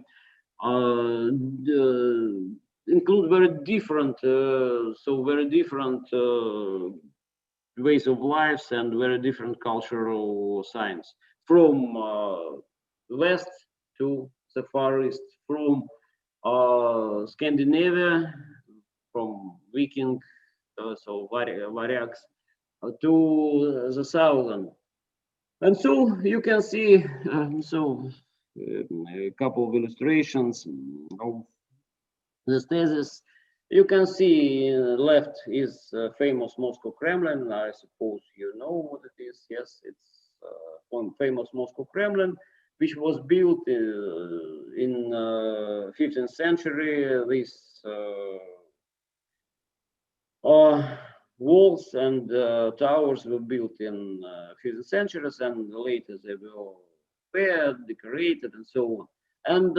include very different, so very different ways of lives and very different cultural signs, from west to the far east, from Scandinavia, from Viking, so Varyaks, to the southern. And so you can see a couple of illustrations of this thesis. You can see left is famous Moscow Kremlin. I suppose you know what it is. Yes, it's one famous Moscow Kremlin, which was built in 15th century. These walls and towers were built in 15th centuries, and later they were repaired, decorated, and so on. And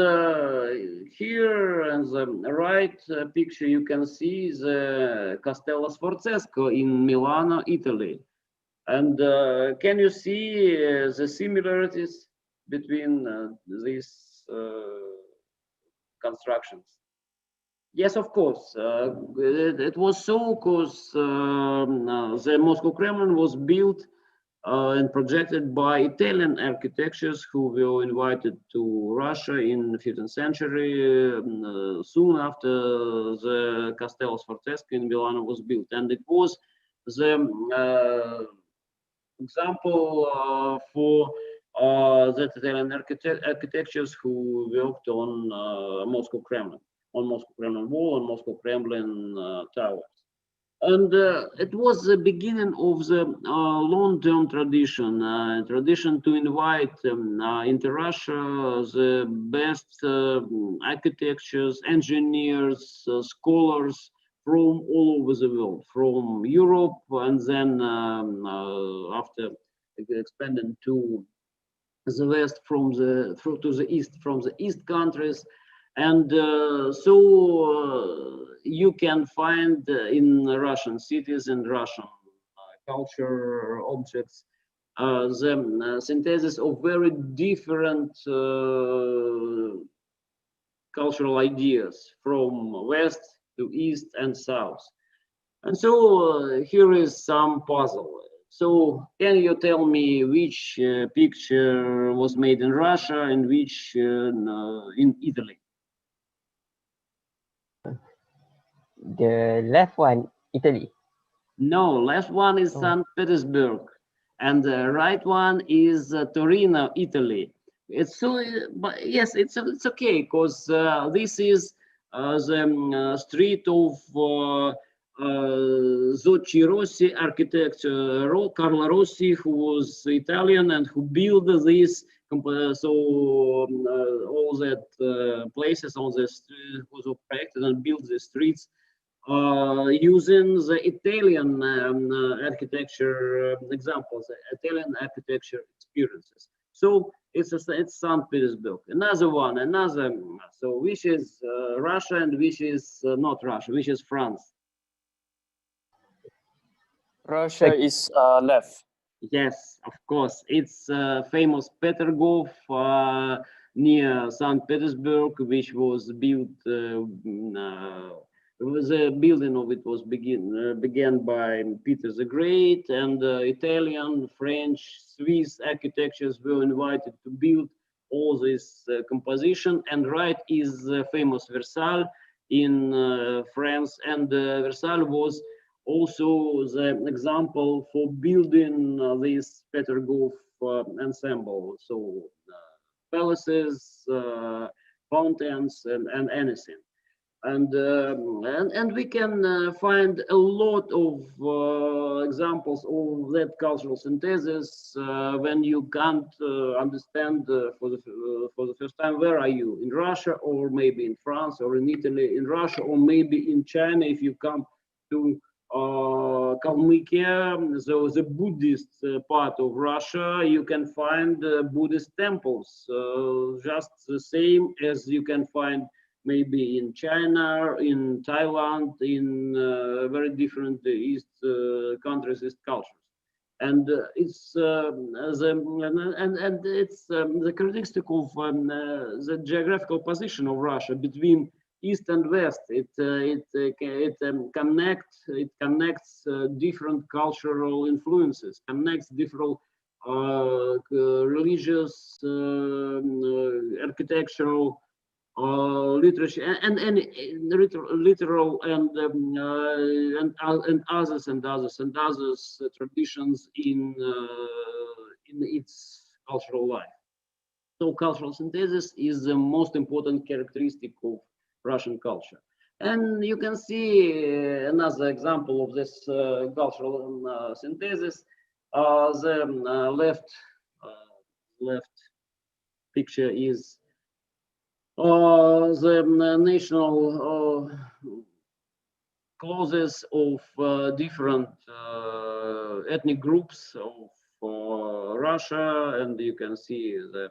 here in the right picture, you can see the Castello Sforzesco in Milano, Italy. And can you see the similarities between these constructions? Yes, of course. It was so because the Moscow Kremlin was built and projected by Italian architects who were invited to Russia in the 15th century, soon after the Castello Sforzesco in Milano was built. And it was the example for that Italian architects who worked on Moscow Kremlin, on Moscow Kremlin Wall, on Moscow Kremlin Towers. And it was the beginning of the long-term tradition to invite into Russia the best architects, engineers, scholars from all over the world, from Europe, and then after expanding to the west, to the east, from the east countries. And so you can find in Russian cities and Russian culture objects the synthesis of very different cultural ideas from west to east and south. And so here is some puzzle. So can you tell me which picture was made in Russia and which in Italy? The left one, Italy. No, left one is St. Petersburg, and the right one is Torino, Italy. It's so, but yes, it's okay because this is the street of Zocchi Rossi architecture, Carlo Rossi, who was Italian and who built this. All that places on the was projected and built the streets using the Italian architecture examples, Italian architecture experiences. So it's St. Petersburg. Another one, so which is Russia and which is not Russia, which is France. Russia is left. Yes, of course. It's famous Petergov near St. Petersburg, which was built. The building of it was began by Peter the Great, and Italian, French, Swiss architects were invited to build all this composition. And right is famous Versailles in France, and Versailles was also the example for building this Petergov ensemble. So palaces, fountains, and anything. And we can find a lot of examples of that cultural synthesis when you can't understand for the first time where are you, in Russia or maybe in France or in Italy, in Russia or maybe in China. If you come to Kalmykia, so the Buddhist part of Russia, you can find Buddhist temples, just the same as you can find maybe in China, in Thailand, in very different East countries, East cultures. And it's the characteristic of the geographical position of Russia between East and West. It connects different cultural influences, connects different religious, architectural, literature, and literal and others traditions in its cultural life. So cultural synthesis is the most important characteristic of Russian culture. And you can see another example of this cultural synthesis. The left picture is the national clothes of different ethnic groups of Russia, and you can see the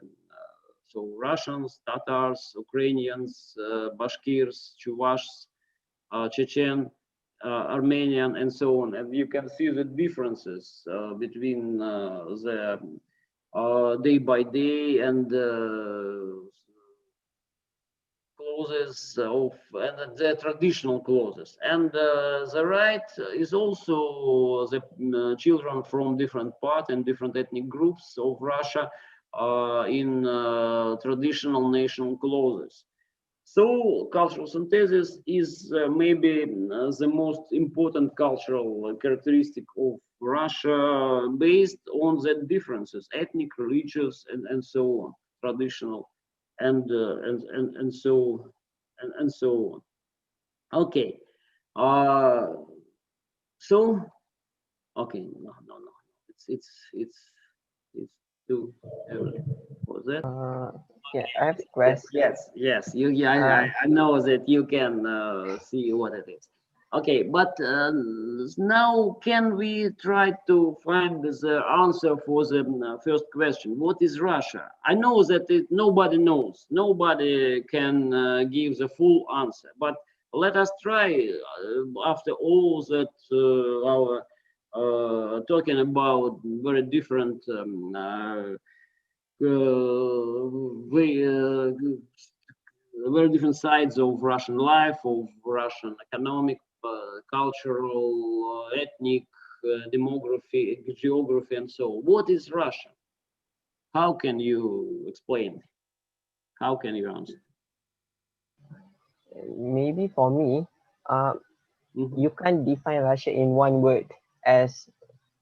so Russians, Tatars, Ukrainians, Bashkirs, Chuvashs, Chechen, Armenian, and so on. And you can see the differences between the day by day and clothes of and the traditional clothes. And the right is also the children from different parts and different ethnic groups of Russia in traditional national clothes. So cultural synthesis is maybe the most important cultural characteristic of Russia, based on the differences, ethnic, religious, and so on, traditional, and so on. Okay. So okay, no. It's too early. Was that? Yeah, I have a question. Yes. I know that you can see what it is. Okay, but now can we try to find the answer for the first question? What is Russia? I know that nobody knows. Nobody can give the full answer. But let us try, after all that our talking about very different very different sides of Russian life, of Russian economic, cultural, ethnic, demography, geography, and so on. What is Russia? How can you explain? How can you answer? Maybe for me, you can't define Russia in one word, as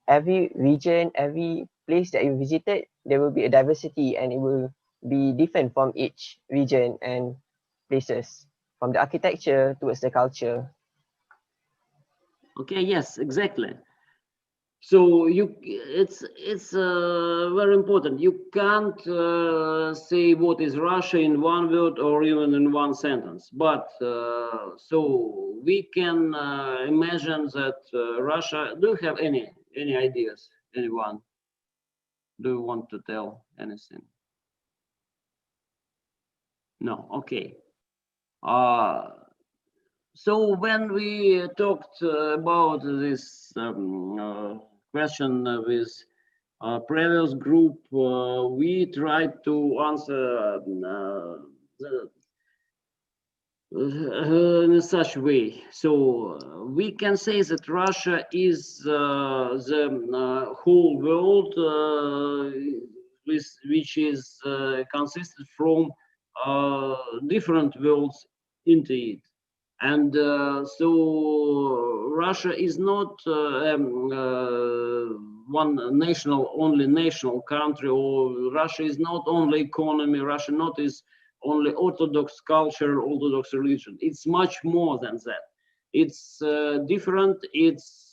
every region, every place that you visited, there will be a diversity and it will be different from each region and places. from the architecture towards the culture. Okay, yes, exactly. So it's very important. You can't say what is Russia in one word or even in one sentence. But so we can imagine that Russia. Do you have any ideas? Anyone? Do you want to tell anything? No. Okay. Uh, So when we talked about this question with previous group, we tried to answer in such way. So we can say that Russia is the whole world, which is consisted from different worlds into it. And so Russia is not one only national country, or Russia is not only economy, Russia not is only Orthodox culture, Orthodox religion. It's much more than that. It's different, it's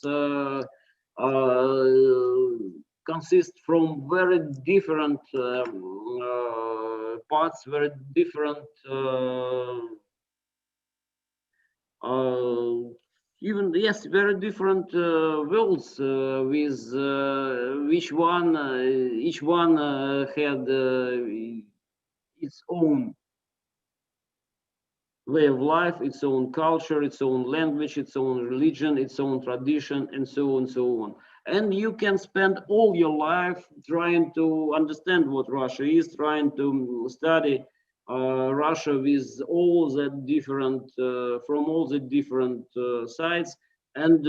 consists from very different parts, very different even yes, very different worlds with each one had its own way of life, its own culture, its own language, its own religion, its own tradition, and so on, so on. And you can spend all your life trying to understand what Russia is, trying to study Russia with all the different, from all the different sides. And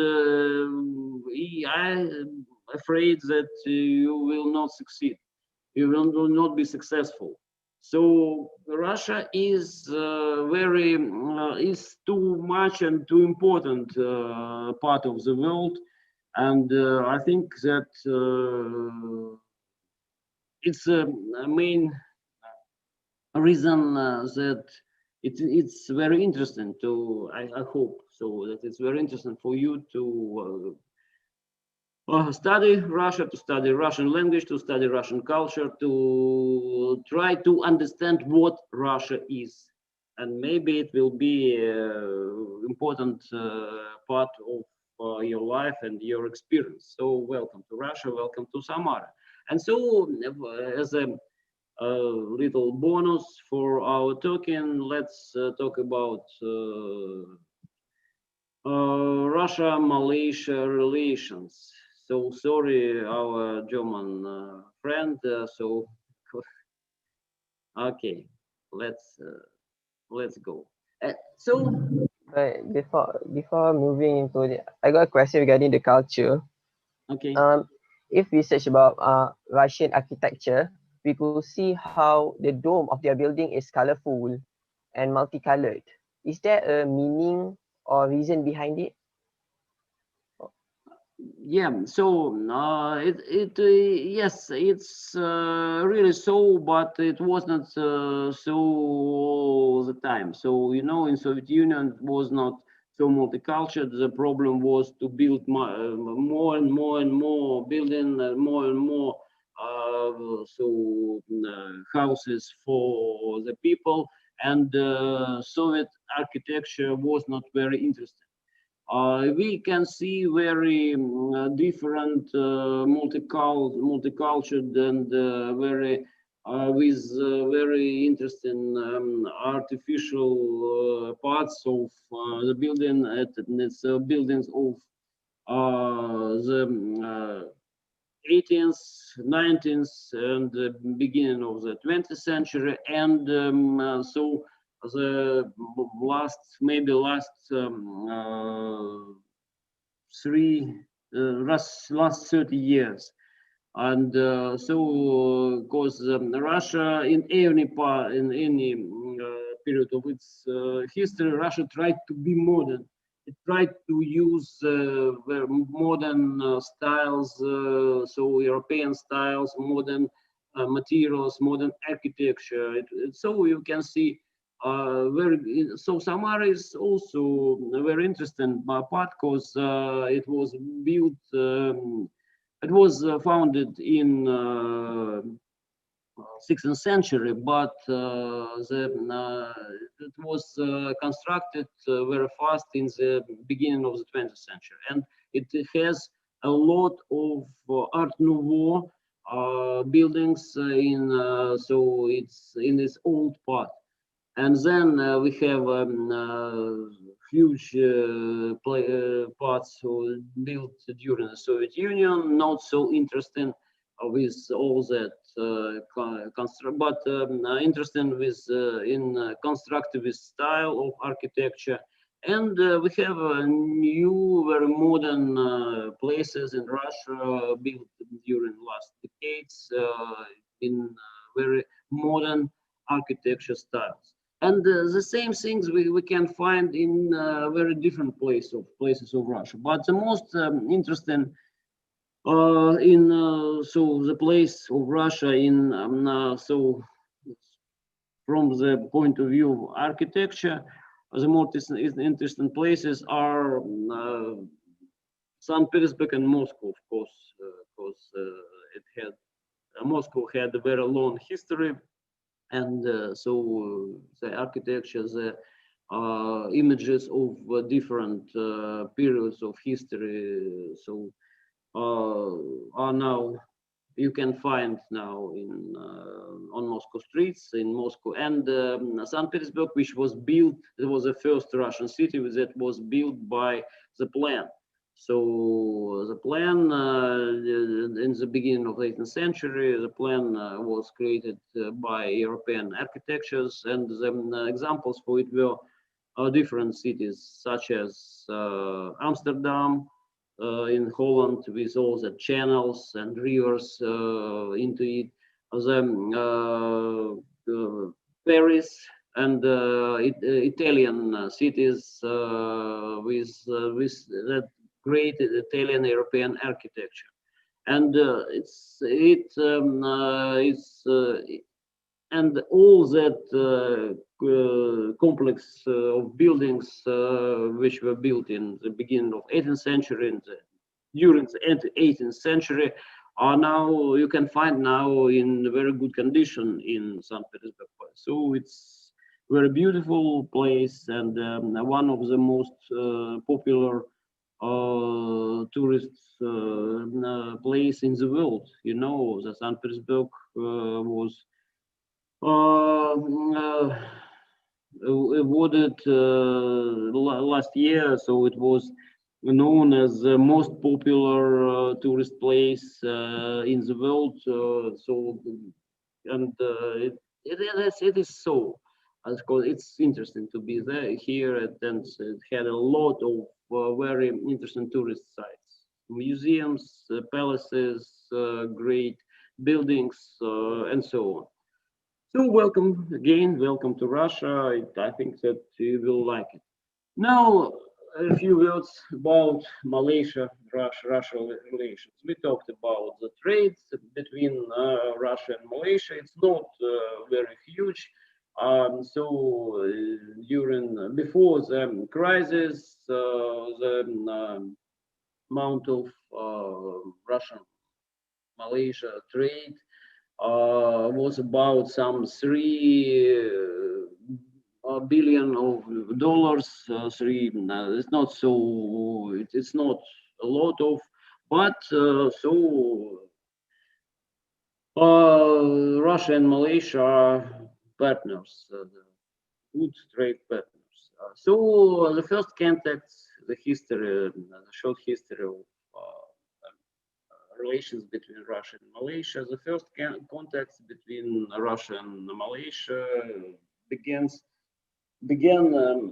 I'm afraid that you will not succeed. You will not be successful. So Russia is is too much and too important part of the world, and I think that it's a main reason that it's very interesting to. I hope so that it's very interesting for you to. Study Russia, to study Russian language, to study Russian culture, to try to understand what Russia is. And maybe it will be an important part of your life and your experience. So welcome to Russia, welcome to Samara. And so as a little bonus for our talking, let's talk about Russia-Malaysia relations. So sorry, our German friend. So okay, let's go. So But before moving into the, I got a question regarding the culture. okay, If we search about Russian architecture, we could see how the dome of their building is colorful and multicolored. Is there a meaning or reason behind it? yeah. So yes, it's really so, but it wasn't so all the time. So you know, in Soviet Union it was not so multicultural. The problem was to build more and more and more building, more and more houses for the people, and Soviet architecture was not very interesting. We can see very different, multicultural and very with very interesting artificial parts of the building. It's buildings of the 18th, 19th, and the beginning of the 20th century, and so the last last 30 years. And so because Russia in any part in any period of its history, Russia tried to be modern. It tried to use very modern styles, so European styles, modern materials, modern architecture. So you can see So Samara is also a very interesting part because it was built. It was founded in 16th century, but it was constructed very fast in the beginning of the 20th century, and it has a lot of Art Nouveau buildings so it's in this old part. And then we have huge parts built during the Soviet Union, not so interesting with all that but interesting with in constructivist style of architecture. And we have new, very modern places in Russia built during last decades in very modern architecture styles. And the same things we can find in very different places of Russia. But the most interesting so the place of Russia in so from the point of view of architecture, the most interesting places are St. Petersburg and Moscow, of course, because Moscow had a very long history. And so the architecture, the images of different periods of history, so are now you can find now in on Moscow streets in Moscow. And St. Petersburg, which was built, it was the first Russian city that was built by the plan. So the plan in the beginning of the 18th century, the plan was created by European architects, and the examples for it were different cities such as Amsterdam in Holland, with all the channels and rivers into it, Paris and Italian cities with that great Italian European architecture. And and all that complex of buildings which were built in the beginning of 18th century and during the 18th century are now, you can find now in very good condition in St. Petersburg. So it's a very beautiful place and one of the most popular tourist place in the world. You know, the St. Petersburg was awarded last year, so it was known as the most popular tourist place in the world. So, and it is so. It's interesting to be there here, and it had a lot of very interesting tourist sites, museums, palaces, great buildings, and so on. So welcome again, welcome to Russia. I think that you will like it. Now, a few words about Malaysia-Russia relations. We talked about the trade between Russia and Malaysia. It's not very huge. Before the crisis, the amount of Russian-Malaysia trade was about some $3 billion of dollars. It's not so. It's not a lot of, but so Russia and Malaysia are partners, good trade partners. So the first contacts, the history, the short history of relations between Russia and Malaysia. The first contacts between Russia and Malaysia began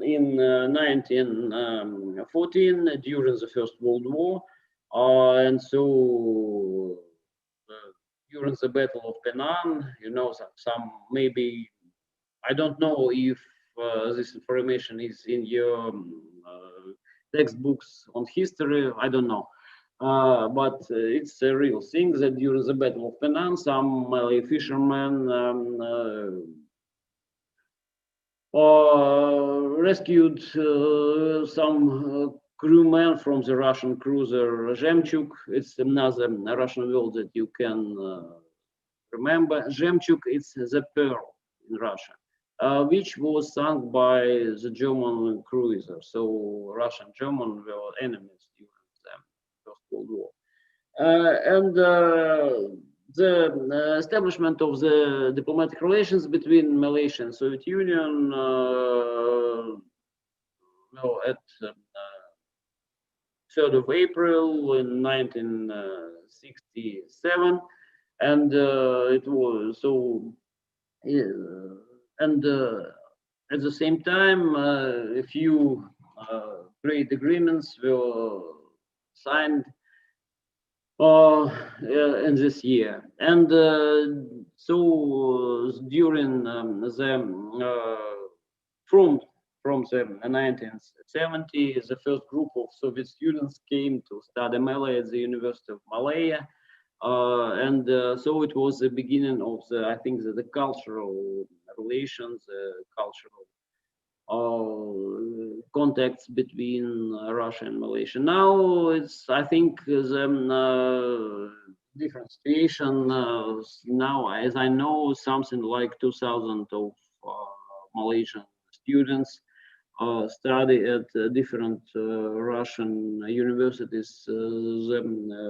in 1914 during the First World War, and so during the Battle of Penang, you know, some maybe, I don't know if this information is in your textbooks on history, I don't know. But it's a real thing that during the Battle of Penang, some Malay fishermen rescued some crewmen from the Russian cruiser Zhemchuk. It's another Russian word that you can remember. Zhemchuk, it's the pearl in Russia, which was sunk by the German cruiser. So Russia and German were enemies during the First World War. And the establishment of the diplomatic relations between Malaysia and Soviet Union at 3rd of April in 1967, and it was so. And at the same time, a few trade agreements were signed in this year, and so during from the 1970s, the first group of Soviet students came to study Malay at the University of Malaya, and so it was the beginning of I think the cultural relations, cultural contacts between Russia and Malaysia. Now it's, I think, the different situation. Now, as I know, something like 2,000 of Malaysian students study at different Russian universities,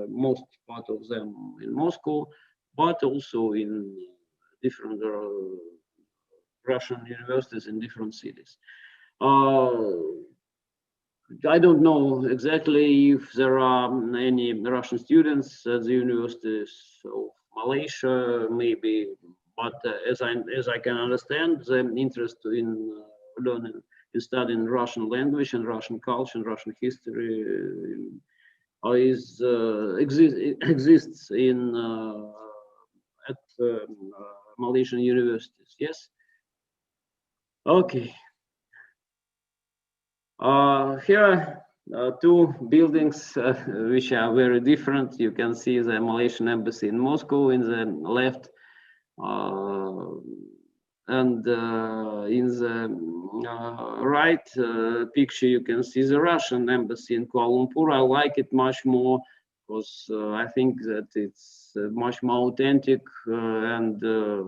most part of them in Moscow, but also in different Russian universities in different cities. I don't know exactly if there are any Russian students at the universities of Malaysia, maybe, but as I can understand, the interest in learning, in studying Russian language and Russian culture and Russian history exists in at Malaysian universities. Yes. Okay. Here are two buildings which are very different. You can see the Malaysian embassy in Moscow in the left, and in the right picture you can see the Russian embassy in Kuala Lumpur. I like it much more because I think that it's much more authentic, and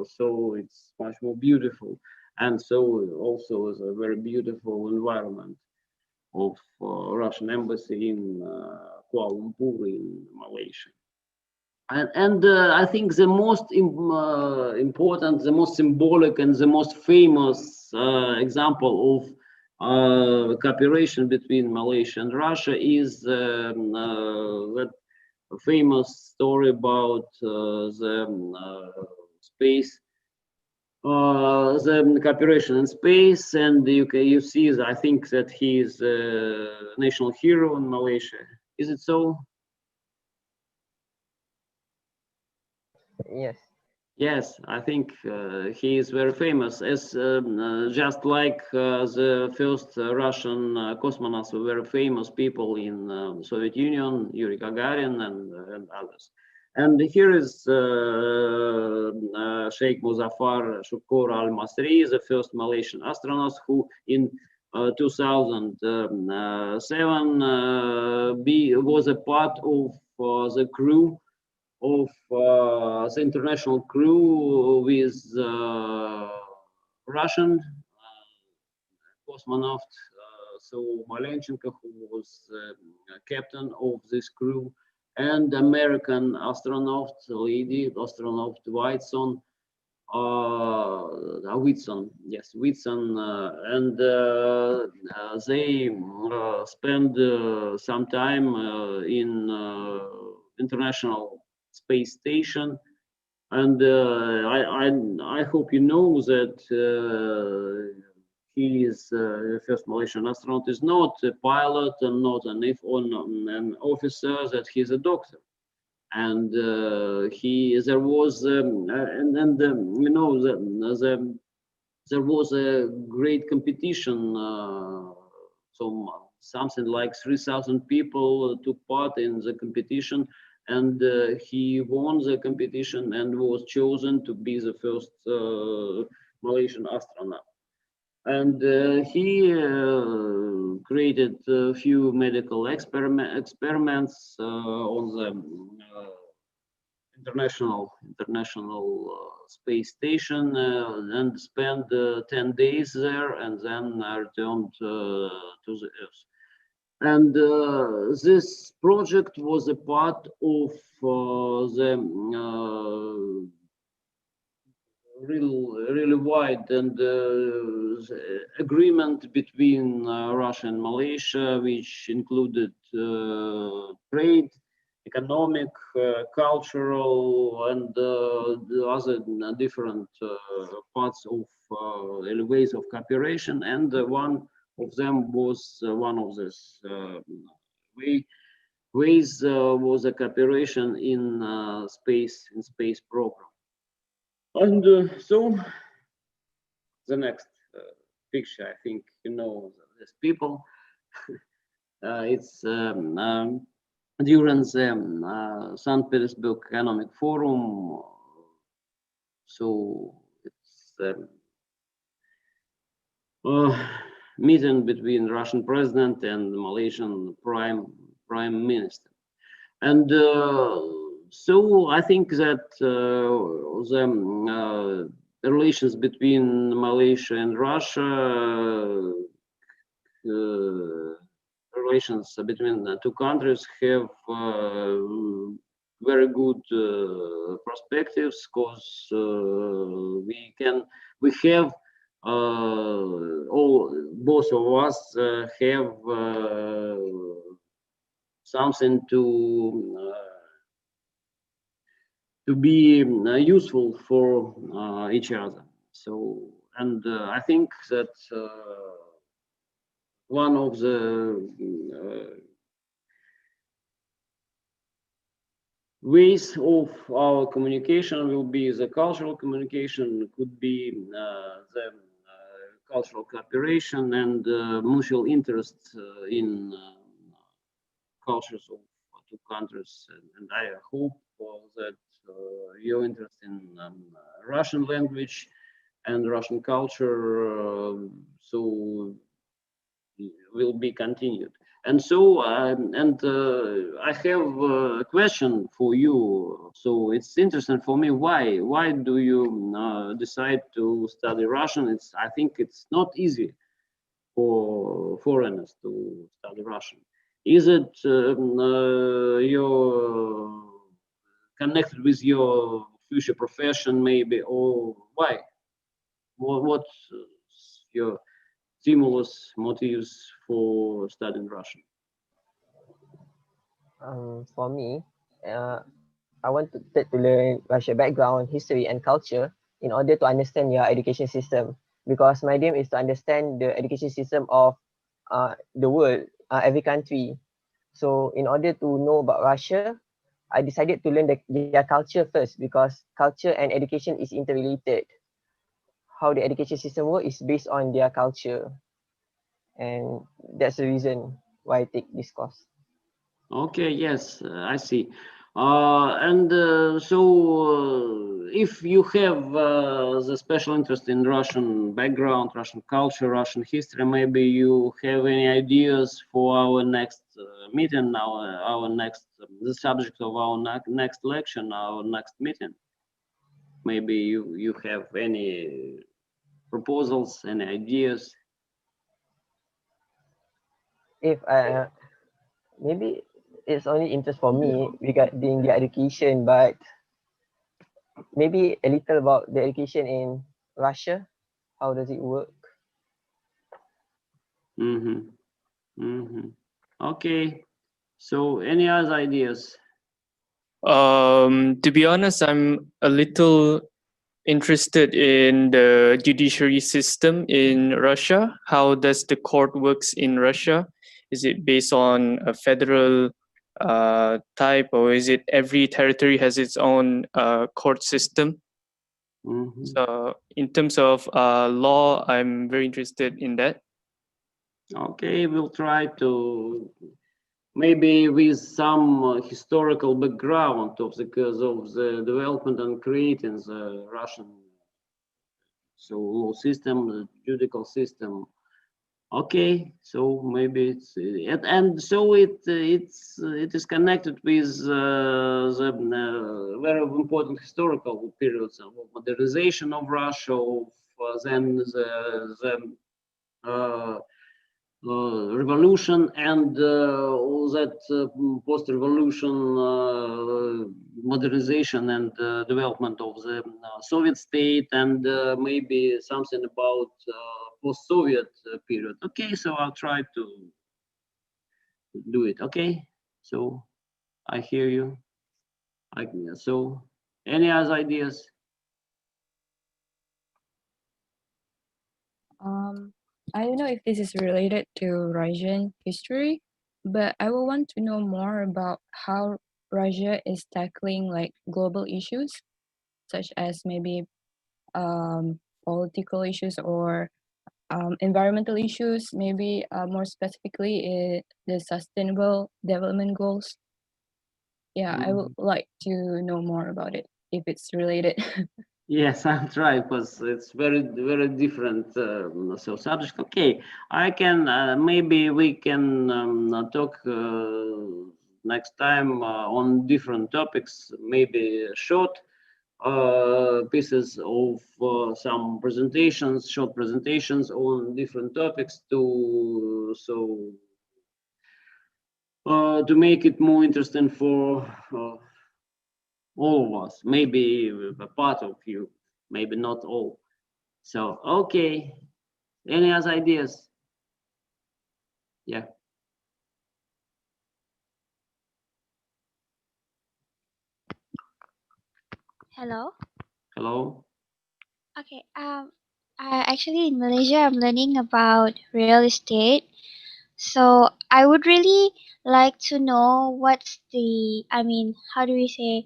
so it's much more beautiful. And so also is a very beautiful environment of Russian embassy in Kuala Lumpur in Malaysia. And I think the most important, the most symbolic, and the most famous example of cooperation between Malaysia and Russia is that famous story about the space. The cooperation in space, and you see, I think that he is a national hero in Malaysia. Is it so? Yes. Yes, I think he is very famous, as just like the first Russian cosmonauts were very famous people in Soviet Union, Yuri Gagarin and others. And here is Sheikh Muzaffar Shukr Al-Masri, the first Malaysian astronaut who in 2007 was a part of the crew of the international crew with Russian cosmonaut, so Malenchenko, who was captain of this crew, and American astronaut, lady astronaut Whitson, Whitson, yes, Whitson, and they spend some time in international space station, and I hope you know that he is the first Malaysian astronaut is not a pilot and not an officer, that he's a doctor. And there was you know there was a great competition. So something like 3,000 people took part in the competition, and he won the competition and was chosen to be the first Malaysian astronaut. And he created a few medical experiments on the international space station and spent 10 days there, and then returned to the Earth. And this project was a part of the really wide and agreement between Russia and Malaysia, which included trade, economic, cultural, and the other different parts of ways of cooperation. And one of them was one of this ways was a cooperation in space program. And so the next picture, I think you know these people. It's during the St. Petersburg Economic Forum. So it's meeting between Russian president and Malaysian prime minister. And so I think that the relations between Malaysia and Russia, relations between the two countries have very good perspectives, because we have both of us have something to be useful for each other. So, and I think that one of the ways of our communication will be the cultural communication, could be the cultural cooperation and mutual interest in cultures of two countries. And I hope that your interest in Russian language and Russian culture so will be continued. And so, I have a question for you. So it's interesting for me. Why do you decide to study Russian? I think it's not easy for foreigners to study Russian. Is it you're connected with your future profession, maybe, or why? What's your stimulus, motives for studying Russian? For me, I wanted to learn Russian background, history, and culture in order to understand your education system. Because my dream is to understand the education system of the world, every country. So in order to know about Russia, I decided to learn their culture first, because culture and education is interrelated. How the education system works is based on their culture. And that's the reason why I take this course. Okay, yes, I see. If you have the special interest in Russian background, Russian culture, Russian history, maybe you have any ideas for our next meeting, our next, the subject of our next lecture, our next meeting. Maybe you have any proposals, any ideas? If maybe it's only interest for me regarding the education, but maybe a little about the education in Russia. How does it work? Okay. So any other ideas? To be honest, I'm a little interested in the judiciary system in Russia. How does the court works in Russia? Is it based on a federal type, or is it every territory has its own court system? So in terms of law, I'm very interested in that. Okay, we'll try to, maybe with some historical background of the development and creating the Russian so law system, the judicial system. Okay, so maybe it's and so it is connected with the very important historical periods of modernization of Russia, of then the revolution and all that post-revolution modernization and development of the Soviet state, and maybe something about post-Soviet period. Okay, so I'll try to do it. Okay, so I hear you. So any other ideas? I don't know if this is related to Russian history, but I would want to know more about how Russia is tackling like global issues, such as maybe political issues or environmental issues, maybe more specifically the sustainable development goals. Yeah, I would like to know more about it if it's related. Yes, I'll try because it's very different. So subject. Okay, I can maybe we can talk next time on different topics. Maybe short pieces of some presentations, short presentations on different topics to make it more interesting for all of us, maybe a part of you, maybe not all. So, okay, any other ideas? Yeah. Hello. Hello. Okay. Actually in Malaysia, I'm learning about real estate. So I would really like to know what's the, I mean, how do we say,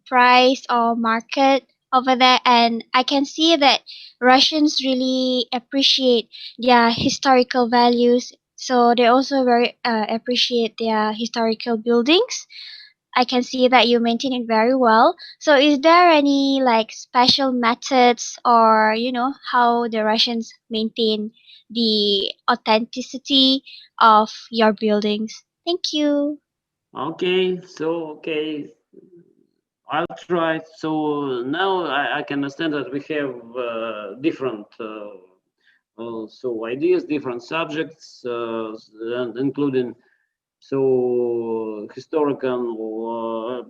price or market over there. And I can see that Russians really appreciate their historical values. So they also very appreciate their historical buildings. I can see that you maintain it very well. So is there any like special methods or how the Russians maintain the authenticity of your buildings? Thank you. Okay, so I'll try. So now I can understand that we have different so ideas, different subjects, and including so historical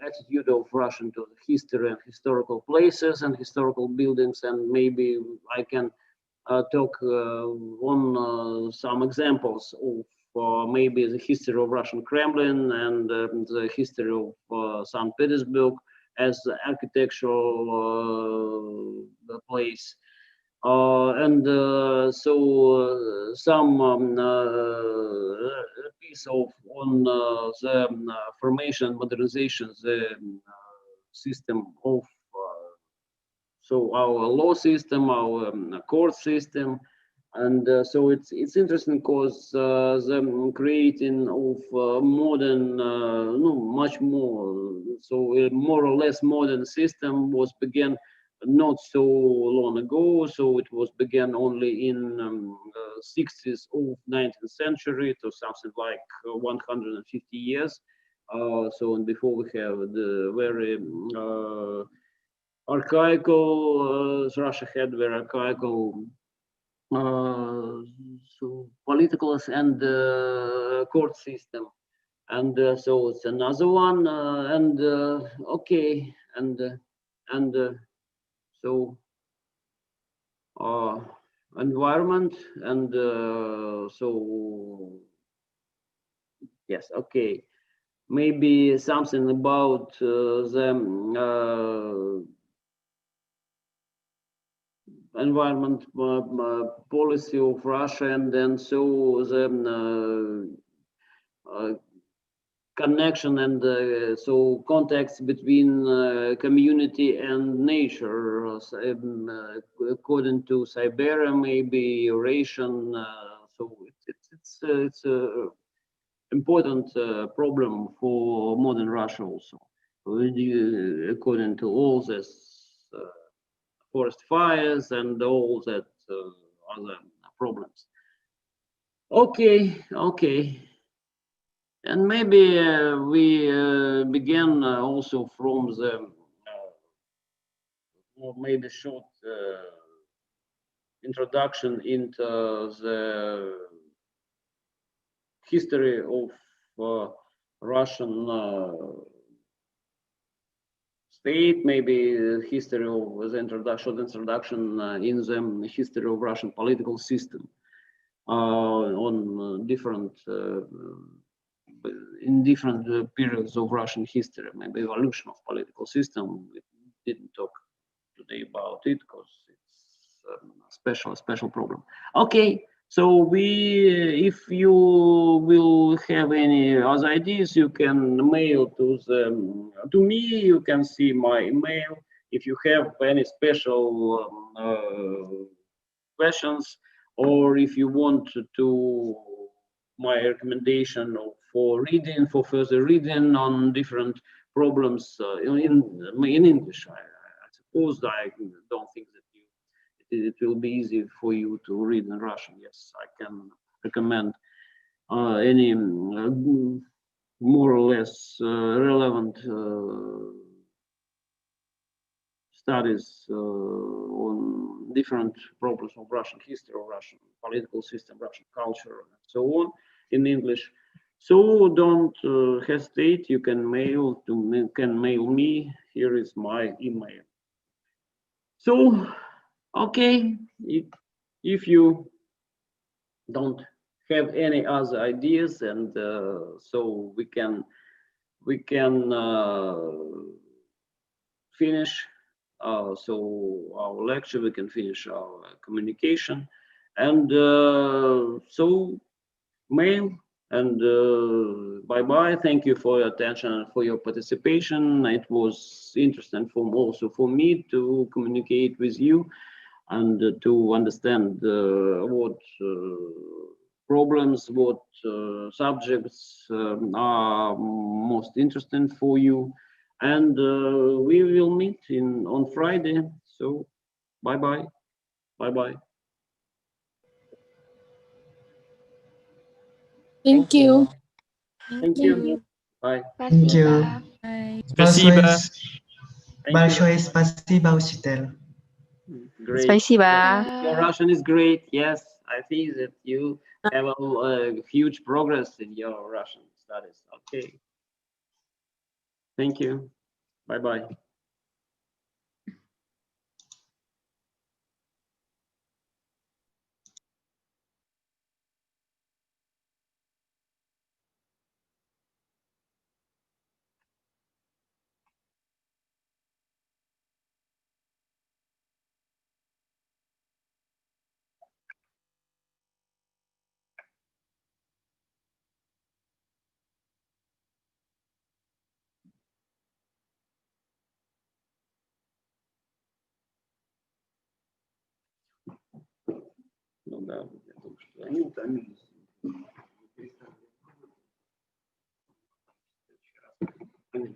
attitude of Russian to history and historical places and historical buildings, and maybe I can talk on some examples of maybe the history of Russian Kremlin and the history of St. Petersburg as the architectural place. And so some piece of on the formation modernization, the system of so our law system, our court system, and so it's interesting because the creating of modern, no, much more, so a more or less modern system was began not so long ago. So it was began only in 60s of 19th century to something like 150 years. So and before we have the very archaical, Russia had very archaical so political and court system, and so it's another one, and okay, and so environment, and so yes, okay, maybe something about the environment policy of Russia, and then so the connection and so context between community and nature, according to Siberia, maybe Eurasian. So it's a important problem for modern Russia also, according to all this forest fires and all that other problems. Okay, okay. And maybe we begin also from the, or maybe short introduction into the history of Russian state, maybe the history of the introduction in the history of Russian political system on different in different periods of Russian history, maybe evolution of political system. We didn't talk today about it because it's a special problem. Okay, so if you will have any other ideas, you can mail to me. You can see my email. If you have any special questions, or if you want to my recommendation for further reading on different problems in English. I suppose I don't think that it will be easy for you to read in Russian. Yes, I can recommend any more or less relevant studies on different problems of Russian history, or Russian political system, Russian culture, and so on in English. So don't hesitate. You can mail me. Here is my email. So, okay, if you don't have any other ideas, and so we can finish so our lecture, we can finish our communication, and so mail, and bye-bye. Thank you for your attention and for your participation. It was interesting also for me to communicate with you and to understand what problems, what subjects are most interesting for you. And we will meet on Friday. So bye-bye. Bye-bye. Thank you. Thank you. Bye. Thank you. Bye. Спасибо. Большое спасибо, учитель. Great. Спасибо. Your Russian is great. Yes, I think that you have a huge progress in your Russian studies. Okay. Thank you. Bye-bye. Ну да, я думаю, что они утомились. Они